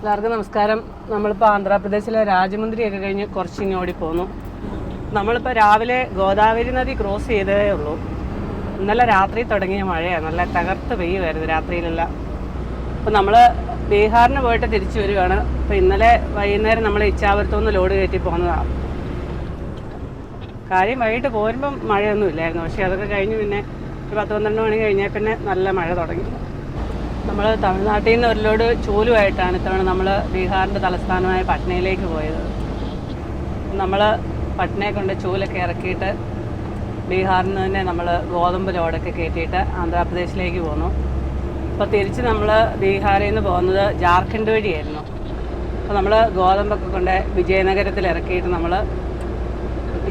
എല്ലാവർക്കും നമസ്കാരം. നമ്മളിപ്പോൾ ആന്ധ്രാപ്രദേശിലെ രാജമുന്ദ്രിയൊക്കെ കഴിഞ്ഞ് കുറച്ചിങ്ങോടി പോന്നു. നമ്മളിപ്പോൾ രാവിലെ ഗോദാവരി നദി ക്രോസ് ചെയ്തേ ഉള്ളൂ. ഇന്നലെ രാത്രി തുടങ്ങിയ മഴയാണ്, നല്ല തകർത്ത് പെയ്യുമായിരുന്നു രാത്രിയിലെല്ലാം. അപ്പോൾ നമ്മൾ ബീഹാറിന് പോയിട്ട് തിരിച്ചു വരികയാണ്. അപ്പോൾ ഇന്നലെ വൈകുന്നേരം നമ്മൾ ഇച്ചാപുരത്തുനിന്ന് ലോഡ് കയറ്റി പോകുന്നതാണ്. കാര്യം വൈകിട്ട് പോരുമ്പം മഴയൊന്നും ഇല്ലായിരുന്നു, പക്ഷേ അതൊക്കെ കഴിഞ്ഞ് പിന്നെ ഒരു 10-12 മണി കഴിഞ്ഞാൽ പിന്നെ നല്ല മഴ തുടങ്ങി. നമ്മൾ തമിഴ്നാട്ടിൽ നിന്ന് ഒരു ലോഡ് ചൂലുമായിട്ടാണ് ഇത്തവണ നമ്മൾ ബീഹാറിൻ്റെ തലസ്ഥാനമായ പട്നയിലേക്ക് പോയത്. നമ്മൾ പട്നയെ കൊണ്ട് ചൂലൊക്കെ ഇറക്കിയിട്ട് ബീഹാറിൽ നിന്ന് തന്നെ നമ്മൾ ഗോതമ്പ് ലോഡൊക്കെ കയറ്റിയിട്ട് ആന്ധ്രാപ്രദേശിലേക്ക് പോന്നു. അപ്പോൾ തിരിച്ച് നമ്മൾ ബീഹാറിൽ നിന്ന് പോകുന്നത് ജാർഖണ്ഡ് വഴിയായിരുന്നു. അപ്പോൾ നമ്മൾ ഗോതമ്പൊക്കെ കൊണ്ട് വിജയനഗരത്തിൽ ഇറക്കിയിട്ട് നമ്മൾ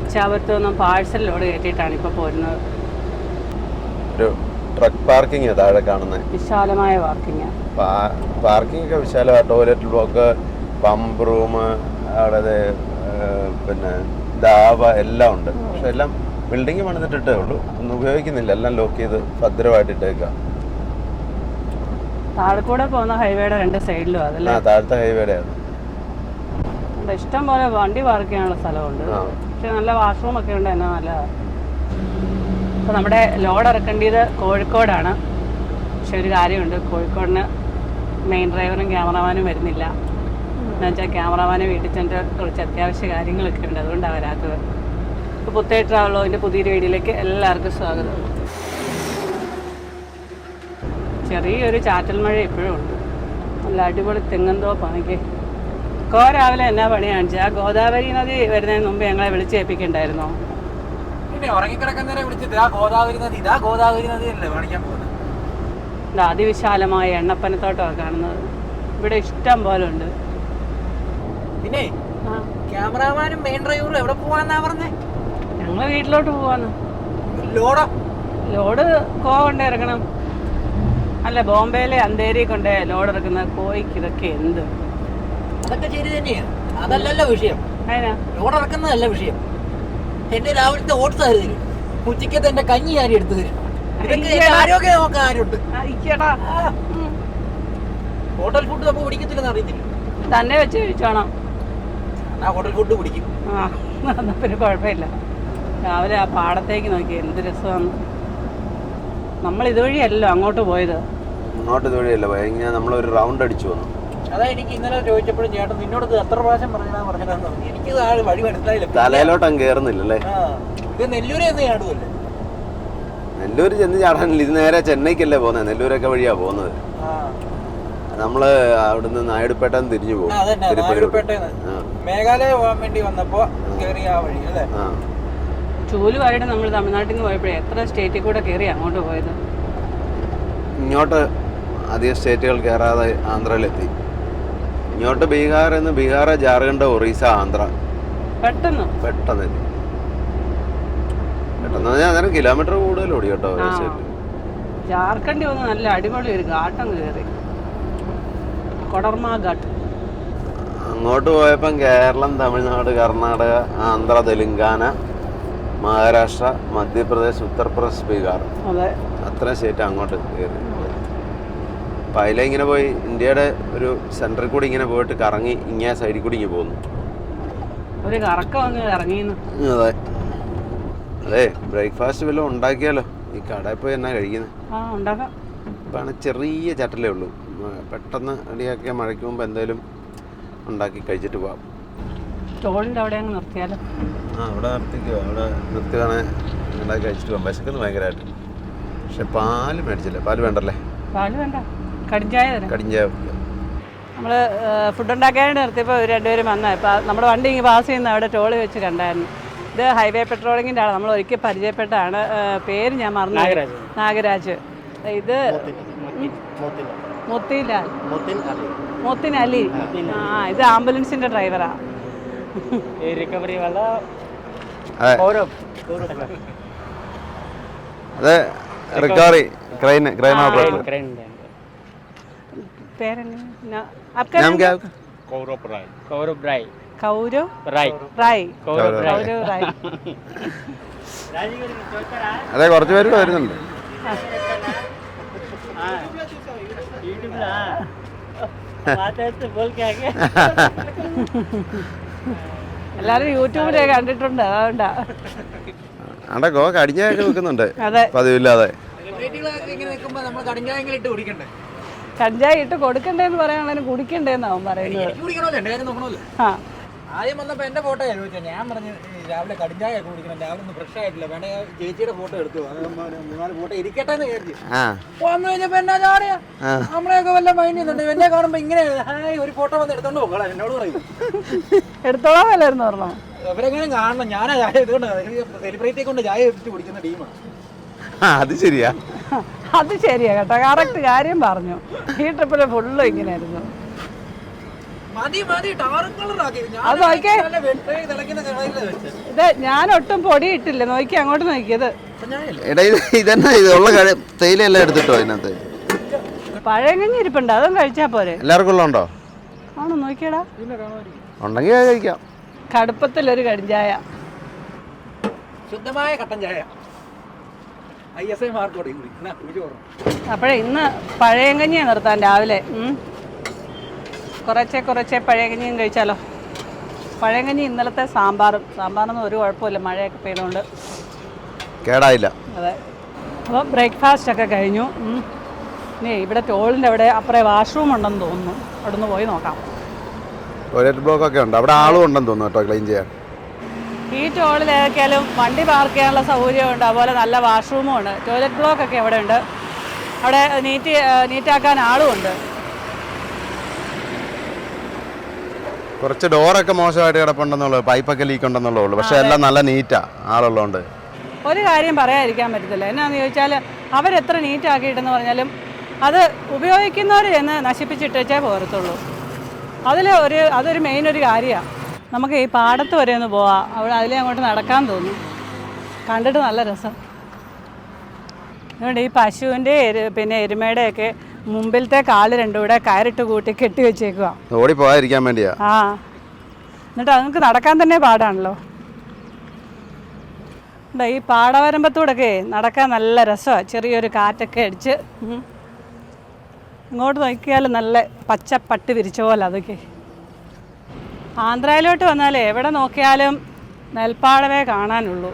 ഇച്ചാപുരത്ത് നിന്നും പാഴ്സൽ ലോഡ് കയറ്റിയിട്ടാണ് ഇപ്പോൾ പോരുന്നത്. ട്രക്ക് പാർക്കിംഗ് താഴെ കാണുന്നത് വിശാലമായ പാർക്കിംഗ് ഒക്കെ വിശാലമായ ടോയ്ലറ്റ് ബ്ലോക്ക്, പമ്പ് റൂം, അവിടെ പിന്നെ ധാബ എല്ലാം ഉണ്ട്. പക്ഷെ എല്ലാം ബിൽഡിങ് പണിതിട്ടിട്ടേ ഉള്ളൂ, ഒന്നും ഉപയോഗിക്കുന്നില്ല, എല്ലാം ലോക്ക് ചെയ്ത് ഭദ്രമായിട്ട് ഇട്ടേക്കാം. താഴെക്കൂടെ പോകുന്ന ഹൈവേയുടെ രണ്ട് സൈഡിലും അതല്ലേ? താഴത്തെ ഹൈവേയുടെ ആണ്. ഇഷ്ടം പോലെ വണ്ടി പാർക്ക് ചെയ്യാനുള്ള സ്ഥലമുണ്ട്, പക്ഷെ നല്ല വാഷ്റൂം ഒക്കെ ഉണ്ട്, എന്നാ നല്ലതാണ്. അപ്പോൾ നമ്മുടെ ലോഡ് ഇറക്കേണ്ടത് കോഴിക്കോടാണ്. പക്ഷെ ഒരു കാര്യമുണ്ട്, കോഴിക്കോടിന് മെയിൻ ഡ്രൈവറും ക്യാമറമാനും വരുന്നില്ല. എന്നുവെച്ചാൽ ക്യാമറമാനെ വീട്ടിൽ ചെന്നിട്ട് കുറച്ച് അത്യാവശ്യ കാര്യങ്ങളൊക്കെ ഉണ്ട്, അതുകൊണ്ടാണ് വരാത്തത്. ഇപ്പോൾ പുത്തേ ട്രാവലോൻ്റെ പുതിയൊരു വീഡിയോയിലേക്ക് എല്ലാവർക്കും സ്വാഗതം. ചെറിയൊരു ചാറ്റൽ മഴ ഇപ്പോഴും ഉണ്ട്, നല്ല അടിപൊളി തെങ്ങന്തോപ്പാണെങ്കിൽ. രാവിലെ എന്നാ പണി കാണിച്ചാൽ ആ ഗോദാവരി നദി വരുന്നതിന് മുമ്പ് ഞങ്ങളെ വിളിച്ചേൽപ്പിക്കണ്ടായിരുന്നോ? അതിവിശാലമായ എണ്ണപ്പനത്തോട്ടമാണ് കാണുന്നത്. ഇവിടെ ഇഷ്ടം പോലെ ഉണ്ട്. പിന്നെ ക്യാമറമാനും മെയിൻ ഡ്രൈവറും എവിടെ പോവാന്നാ പറഞ്ഞേ? ഞങ്ങള് വീട്ടിലോട്ട് പോവാന്ന്. ലോഡ് കൊണ്ട് ഇറക്കണം. അല്ല, ബോംബെയിലെ അന്തേരി കൊണ്ട് ലോഡ് ഇറക്കുന്ന കോയിക്ക് ഇതൊക്കെ എന്ത്? അതൊക്കെ ശരി തന്നെയാണ്, അതല്ലല്ലോ വിഷയം. ലോഡ് ഇറക്കുന്നതല്ല വിഷയം. എന്റെ രാവിലത്തെ ഓട്സ് ആര് തരും, ഉച്ചക്കത്തെ എന്റെ കഞ്ഞി ആരും എടുത്തു തരും. ആരോഗ്യം നോക്കാൻ ആരുണ്ട്? ഹോട്ടൽ ഫുഡ് നമുക്ക് പിടിക്കത്തില്ലെന്ന് അറിയത്തില്ല, തന്നെ വെച്ച് കഴിച്ചോണം. ഹോട്ടൽ ഫുഡ് പിടിക്കും. പിന്നെ കുഴപ്പമില്ല. രാവിലെ ആ പാടത്തേക്ക് നോക്കി എന്ത് രസമാണ്. നമ്മൾ ഇതുവഴിയല്ലോ അങ്ങോട്ട് പോയത്. ഇതുവഴിയല്ല, നമ്മളൊരു റൗണ്ട് അടിച്ചു വന്നു. അതാ എനിക്ക് ഇന്നലെ ചോദിച്ചപ്പോഴും ചേട്ടൻ നിന്നോട് എത്ര പ്രാവശ്യം പറഞ്ഞതാന്ന് എനിക്ക് വഴി മനസ്സിലായില്ല. തലയിലോട്ടും കേറുന്നില്ലല്ലേ? ഇത് നെല്ലൂര് എന്ന് ചാടുമല്ലേ? നെല്ലൂര് ചെന്ന് ചാടാനില്ല, ഇത് നേരെ ചെന്നൈക്കല്ലേ പോകുന്നത്. നെല്ലൂരൊക്കെ വഴിയാ പോകുന്നത്. നമ്മള് അവിടുന്ന് നായിഡുപേട്ടന്ന് തിരിഞ്ഞു പോകും. മേഘാലയ പോകാൻ വേണ്ടി വന്നപ്പോ കേറിയ ആ വഴി അല്ലേ? ചൂലുമായിട്ട് നമ്മൾ തമിഴ്നാട്ടിൽ നിന്ന് പോയപ്പോഴേ എത്ര സ്റ്റേറ്റിൽ കൂടെ കയറി അങ്ങോട്ട് പോയത്. ഇങ്ങോട്ട് അധികം സ്റ്റേറ്റുകൾ കയറാതെ ആന്ധ്രയിലെത്തി. ഇങ്ങോട്ട് ബീഹാറിൽ നിന്ന് ബീഹാർ, ജാർഖണ്ഡ്, ഒറീസ, ആന്ധ്ര പെട്ടെന്ന് അന്നേരം കിലോമീറ്റർ കൂടുതൽ ഓടി കേട്ടോ. ജാർഖണ്ഡ് വന്ന് നല്ല അടിപൊളി ഒരു ഘാട്ടം കയറി, കൊടർമ ഘാട്ട്. അങ്ങോട്ട് പോയപ്പം കേരളം, തമിഴ്നാട്, കർണാടക, ആന്ധ്ര, തെലുങ്കാന, മഹാരാഷ്ട്ര, മധ്യപ്രദേശ്, ഉത്തർപ്രദേശ്, ബീഹാർ, അത്രയും സ്റ്റേറ്റ് അങ്ങോട്ട് കയറി. അപ്പം അതിലിങ്ങനെ പോയി ഇന്ത്യയുടെ ഒരു സെൻറ്ററിൽ കൂടി ഇങ്ങനെ പോയിട്ട് കറങ്ങി ഇങ്ങനെ സൈഡിൽ കൂടി ഇങ്ങനെ പോകുന്നു. ഒരു കറക്കം അങ്ങ് ഇറങ്ങിയെന്ന്. അതെ, ബ്രേക്ക്ഫാസ്റ്റ് വല്ലതും ഉണ്ടാക്കിയാലോ? ഈ കടയിൽ പോയി എന്നാ കഴിക്കുന്നത്? ഉണ്ടാക്കാം. ഇപ്പം ചെറിയ ചട്ടലേ ഉള്ളൂ, പെട്ടെന്ന് റെഡിയാക്കിയ മഴയ്ക്ക് മുമ്പ് എന്തായാലും ഉണ്ടാക്കി കഴിച്ചിട്ട് പോവാം. സ്റ്റോളിൻ്റെ അവിടെ അങ്ങ് നിർത്തിയാലോ? അവിടെ നിർത്തുകയാണെങ്കിൽ ഉണ്ടാക്കി കഴിച്ചിട്ട് പോകാം. വിശക്കുന്നു ഭയങ്കരമായിട്ട്. പക്ഷെ പാല് മേടിച്ചില്ല. പാല് വേണ്ടല്ലേ? പാല് വേണ്ട, കടിഞ്ചായ. നമ്മൾ ഫുഡ് ഉണ്ടാക്കാനായിട്ട് നിർത്തിയപ്പോൾ രണ്ടുപേരും വന്നാൽ ഇപ്പോൾ നമ്മുടെ വണ്ടി ഇങ്ങനെ പാസ് ചെയ്യുന്ന അവിടെ ടോളി വെച്ച് കണ്ടായിരുന്നു. ഇത് ഹൈവേ പെട്രോളിങ്ങിൻ്റെ ആണ്, നമ്മൾ ഒരിക്കൽ പരിചയപ്പെട്ടാണ്. പേര് ഞാൻ മറന്നു. നാഗരാജ്. ഇത് മോത്തിൻ അലി. ഇത് ആംബുലൻസിൻ്റെ ഡ്രൈവറാ. അതെ, റിക്കവറി ക്രെയിൻ ഓപ്പറേറ്റർ. അതെ, കുറച്ച് പേര് വരുന്നുണ്ട്. എല്ലാരും യൂട്യൂബിലൊക്കെ കണ്ടിട്ടുണ്ട്, അതുകൊണ്ടാ. അവിടെ ഗോ കടിഞ്ഞൊക്കെ വെക്കുന്നുണ്ട് അതെ, പതിവില്ലാതെ. കഞ്ചായ ഇട്ട് കൊടുക്കണ്ടേന്ന് പറയാനുള്ളതിന് കുടിക്കണ്ടേന്നാവും പറയുന്നത്. ആ, ആദ്യം വന്നപ്പോ എന്റെ ഫോട്ടോ ചോദിച്ചാൽ ഞാൻ പറഞ്ഞു രാവിലെ കടിഞ്ചായ കുടിക്കണം, രാവിലെ ഒന്നും ഫ്രഷ് ആയിട്ടില്ല, വേണ്ട ചേച്ചിയുടെ ഫോട്ടോ എടുത്തു, മൂന്നാല് ഫോട്ടോ ഇരിക്കട്ടെ എന്ന് വിചാരിച്ചു. വന്നു കഴിഞ്ഞപ്പോ എന്നാ ചാടിയാ നമ്മളെയൊക്കെ വല്ല മൈൻഡ് ചെയ്യുന്നുണ്ട്. എന്നെ കാണുമ്പോ ഇങ്ങനെ ഒരു ഫോട്ടോ വന്ന് എടുത്തോണ്ട് പോകാം എന്നോട് പറയും. എടുത്തോളാൻ വല്ലായിരുന്നു പറഞ്ഞു. അവരെങ്ങനെ കാണണം, ഞാനാ ചായ എടുത്തോണ്ട് സെലിബ്രിറ്റിയെ കൊണ്ട് ചായ എടുത്ത് കുടിക്കുന്ന ടീമാണ്. അത് ശരിയാ, അത് ശരിയാ കേട്ടോ, കറക്റ്റ് കാര്യം പറഞ്ഞു. ഈ ട്രിപ്പില് ഫുള്ള് ഇങ്ങനെയായിരുന്നു. അത് നോക്കിയേ, ഇത് ഞാൻ ഒട്ടും പൊടി ഇട്ടില്ല. നോക്കി അങ്ങോട്ട് നോക്കിയത് ഇതന്നെ ഇതുള്ള തേയിലെല്ലാം എടുത്തിട്ടോ അതിനകത്ത്. പഴയങ്ങഞ്ഞി ഇരിപ്പുണ്ട്, അതും കഴിച്ചാ പോരെ. എല്ലാവർക്കും ഉള്ളതുണ്ടോ? ആണോ, നോക്കിയടാ. ഉണ്ടെങ്കിൽ കഴിക്കാം. കടുപ്പത്തിലൊരു കടിഞ്ചായ, ശുദ്ധമായ കട്ടൻ ചായ. അപ്പോഴേ ഇന്ന് പഴയങ്കഞ്ഞിയാ നിർത്താൻ രാവിലെ. കുറച്ചേ പഴയങ്കഞ്ഞിയും കഴിച്ചാലോ. പഴയങ്കഞ്ഞി ഇന്നലത്തെ സാമ്പാറൊന്നും ഒരു കുഴപ്പമില്ല, മഴയൊക്കെ പെയ്തുകൊണ്ട് കേടായില്ല. അതെ. അപ്പോൾ ബ്രേക്ക്ഫാസ്റ്റ് ഒക്കെ കഴിഞ്ഞു. ഇനി ഇവിടെ ടോളിൻ്റെ അവിടെ അപ്പുറേ വാഷ്റൂം ഉണ്ടെന്ന് തോന്നുന്നു, അവിടെ നിന്ന് പോയി നോക്കാം. ടോയ്ലറ്റ് ബ്ലോക്ക് ഒക്കെ ഉണ്ട്, അവിടെ ആളും ഉണ്ടെന്ന് തോന്നുന്നു കേട്ടോ ക്ലീൻ ചെയ്യാൻ. ഈ ടോളിൽ ഏതൊക്കെയാലും വണ്ടി പാർക്ക് ചെയ്യാനുള്ള സൗകര്യമുണ്ട്, അതുപോലെ നല്ല വാഷ്റൂമും ഉണ്ട്. ടോയ്ലറ്റ് ബ്ലോക്ക് ഒക്കെ ഇവിടെ ഉണ്ട്, അവിടെ നീറ്റാക്കാൻ ആളും ഉണ്ട്. കുറച്ച് ഡോറൊക്കെ മോശമായിട്ട് കിടപ്പുണ്ടെന്നുള്ളൂ, പൈപ്പൊക്കെ ലീക്ക് ഉണ്ടെന്നുള്ളൂ, പക്ഷെ എല്ലാം നല്ല നീറ്റാ ആളുള്ളതുകൊണ്ട്. ഒരു കാര്യം പറയാതിരിക്കാൻ പറ്റത്തില്ല. എന്നാന്ന് ചോദിച്ചാൽ അവരെത്ര നീറ്റാക്കിയിട്ടെന്ന് പറഞ്ഞാലും അത് ഉപയോഗിക്കുന്നവർ എന്ന് നശിപ്പിച്ചിട്ടേ പോരത്തുള്ളൂ. അതൊരു മെയിൻ ഒരു കാര്യമാണ്. നമുക്ക് ഈ പാടത്ത് വരെ ഒന്ന് പോവാം, അവിടെ അതിലേ അങ്ങോട്ട് നടക്കാൻ തോന്നും, കണ്ടിട്ട് നല്ല രസം. അതുകൊണ്ട് ഈ പശുവിൻ്റെ പിന്നെ എരുമയുടെയൊക്കെ മുമ്പിലത്തെ കാല് രണ്ടും കൂടെ കയറിട്ട് കൂട്ടി കെട്ടി വെച്ചേക്കുക, ഓടി പോകാതിരിക്കാൻ വേണ്ടിയാ. ആ, എന്നിട്ട് നമുക്ക് നടക്കാൻ തന്നെ പാടാണല്ലോ. ഈ പാടവരമ്പത്തൂടൊക്കെ നടക്കാൻ നല്ല രസമാണ്, ചെറിയൊരു കാറ്റൊക്കെ അടിച്ച്. ഇങ്ങോട്ട് നോക്കിയാൽ നല്ല പച്ചപ്പട്ട് വിരിച്ച പോലെ. അതൊക്കെ ആന്ധ്രയിലോട്ട് വന്നാലേ എവിടെ നോക്കിയാലും നെൽപ്പാടവേ കാണാനുള്ളൂ.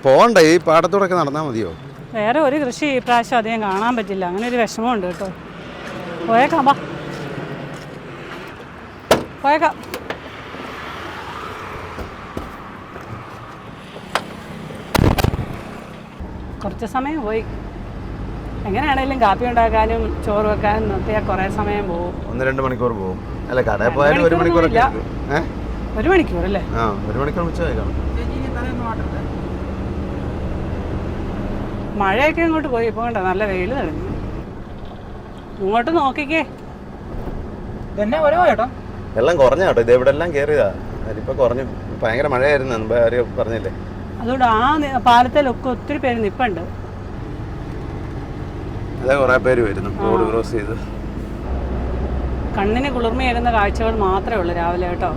പോകണ്ട, ഈ പാടത്തൂടൊക്കെ നടന്നാൽ മതിയോ? വേറെ ഒരു കൃഷി ഈ പ്രാവശ്യം അധികം കാണാൻ പറ്റില്ല, അങ്ങനെ ഒരു വിഷമമുണ്ട് കേട്ടോ. പോയേക്കാം, വാ പോയേക്കാം. കുറച്ച് സമയം പോയി. എങ്ങനെയാണെങ്കിലും കാപ്പി ഉണ്ടാക്കാനും ചോറ് വെക്കാനും നിർത്തിയാൽ കുറേ സമയം പോകും. 1-2 മണിക്കൂർ പോകും. അല്ല, കടയിൽ പോയാലും 1 മണിക്കൂറൊക്കെ. 1 മണിക്കൂർ അല്ലേ? ആ, 1 മണിക്കൂർ മിച്ചമായി കാണും. മഴയൊക്കെ ഇങ്ങോട്ട് പോയി, ഇപ്പോൾ കണ്ടോ നല്ല വെയിൽ തെളിഞ്ഞു. ഇങ്ങോട്ട് നോക്കിക്കേ, വെള്ളം കുറഞ്ഞ കേട്ടോ, ഇത് ഇവിടെ എല്ലാം കയറിയതാ. അതിപ്പോൾ കുറഞ്ഞു, ഭയങ്കര മഴയായിരുന്നു മുമ്പ് ആരും പറഞ്ഞില്ലേ. അതുകൊണ്ട് ആ പാലത്തിലൊക്കെ ഒത്തിരി പേര് നിൽപ്പുണ്ട്. അതെ, കുറേ പേര് വരുന്നു റോഡ് ക്രോസ് ചെയ്ത്. കണ്ണിന് കുളിർമയേകുന്ന കാഴ്ചകൾ മാത്രമേ ഉള്ളൂ രാവിലെ കേട്ടോ.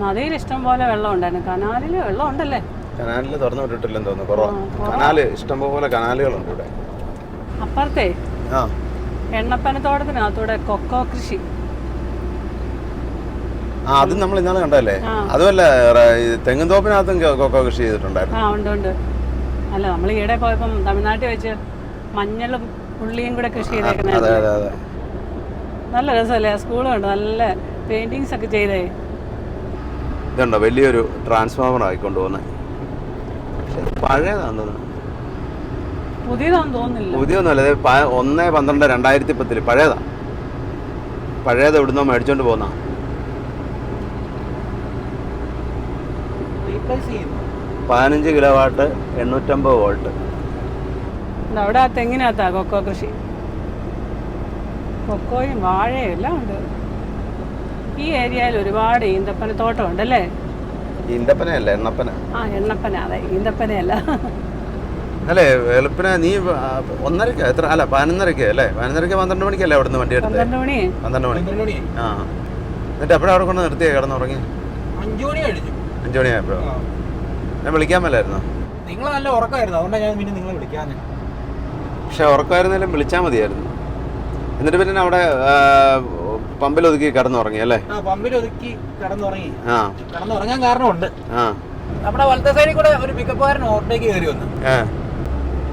നദിയിൽ ഇഷ്ടം പോലെ വെള്ളം ഉണ്ടായിരുന്നു, കനാലിൽ വെള്ളം ഉണ്ടല്ലേ? കനാലിൽ തുറന്നു വിട്ടിട്ടില്ലെന്ന് തോന്നുന്നു, കുറവാണ്. കനാല് ഇഷ്ടംപോലെ കനാലുകളുണ്ട് ഇവിടെ. അപ്പുറത്തെ എണ്ണപ്പനത്തോട്ടത്തിനകത്തൂടെ കൊക്കോ കൃഷി. ആ, അത് നമ്മൾ ഇന്നാളെ കണ്ടല്ലേ. അതുമല്ല, തെങ്ങും തോപ്പിനകത്തും കൊക്കോ കൃഷി ചെയ്തിട്ടുണ്ടായിരുന്നു. ആ, ഉണ്ട്. അല്ല, നമ്മൾ ഈയിടെ പോയപ്പം തമിഴ്നാട്ടിൽ വെച്ച് മഞ്ഞളും ഉള്ളിയും കൂടെ കൃഷി ചെയ്തേക്കുന്നത് നല്ല രസമല്ലേ? സ്കൂളുണ്ട്, നല്ല പെയിന്റിങ്സ് ഒക്കെ ചെയ്തേ. ഇതുണ്ടോ, വലിയൊരു ട്രാൻസ്ഫോമർ ആയിക്കൊണ്ട് പോകുന്നത്. പഴയതാന്ന് തോന്നുന്നു, പുതിയതാണെന്ന് തോന്നുന്നില്ല. പുതിയൊന്നുമല്ല, 1/12/2010 പഴയതാ. പഴയത് എവിടുന്നോ മേടിച്ചോണ്ട് പോന്ന. 15 കിലോവാട്ട് 850 വോൾട്ട്. അവിടെ ആ തെങ്ങിനകത്താ കൊക്കോ കൃഷി. കൊക്കോയും വാഴയും എല്ലാം ഉണ്ട്. ഈ ഏരിയയിൽ ഒരുപാട് ഈന്തപ്പനത്തോട്ടം ഉണ്ടല്ലേ? ഈന്തപ്പനയല്ല, എണ്ണപ്പന. ആ, എണ്ണപ്പന. അതെ, ഈന്തപ്പനയല്ല. അല്ലേ, വെളുപ്പിന് നീ 1:30 എത്ര? അല്ല, 11:30 അല്ലേ? 11:30 12 മണിക്കല്ലേ അവിടുന്ന് വണ്ടി എടുത്തത്? 12 മണി. ആ, എന്നിട്ട് എപ്പോഴാണ് അവിടെ കൊണ്ട് നിർത്തിയേ? കിടന്നുറങ്ങി 5 മണിയായപ്പോഴോ? ഞാൻ വിളിക്കാൻ മേലായിരുന്നോ? നിങ്ങൾ നല്ല ഉറക്കമായിരുന്നു, അതുകൊണ്ടാണ് ഞാൻ പിന്നെ നിങ്ങളെ വിളിക്കാന്ന്. പക്ഷെ ഉറക്കമായിരുന്നാലും വിളിച്ചാൽ മതിയായിരുന്നു. എന്നിട്ട് പിന്നെ അവിടെ പമ്പിലൊതുക്കി കിടന്നുറങ്ങി അല്ലേ? പമ്പിലൊതുക്കി കിടന്നുറങ്ങി. കിടന്നുറങ്ങാൻ കാരണമുണ്ട്. നമ്മുടെ വലത്തെ സൈഡിൽ കൂടെ ഒരു പിക്കപ്പുകാരൻ ഓവർടേക്ക് കയറി വന്നു.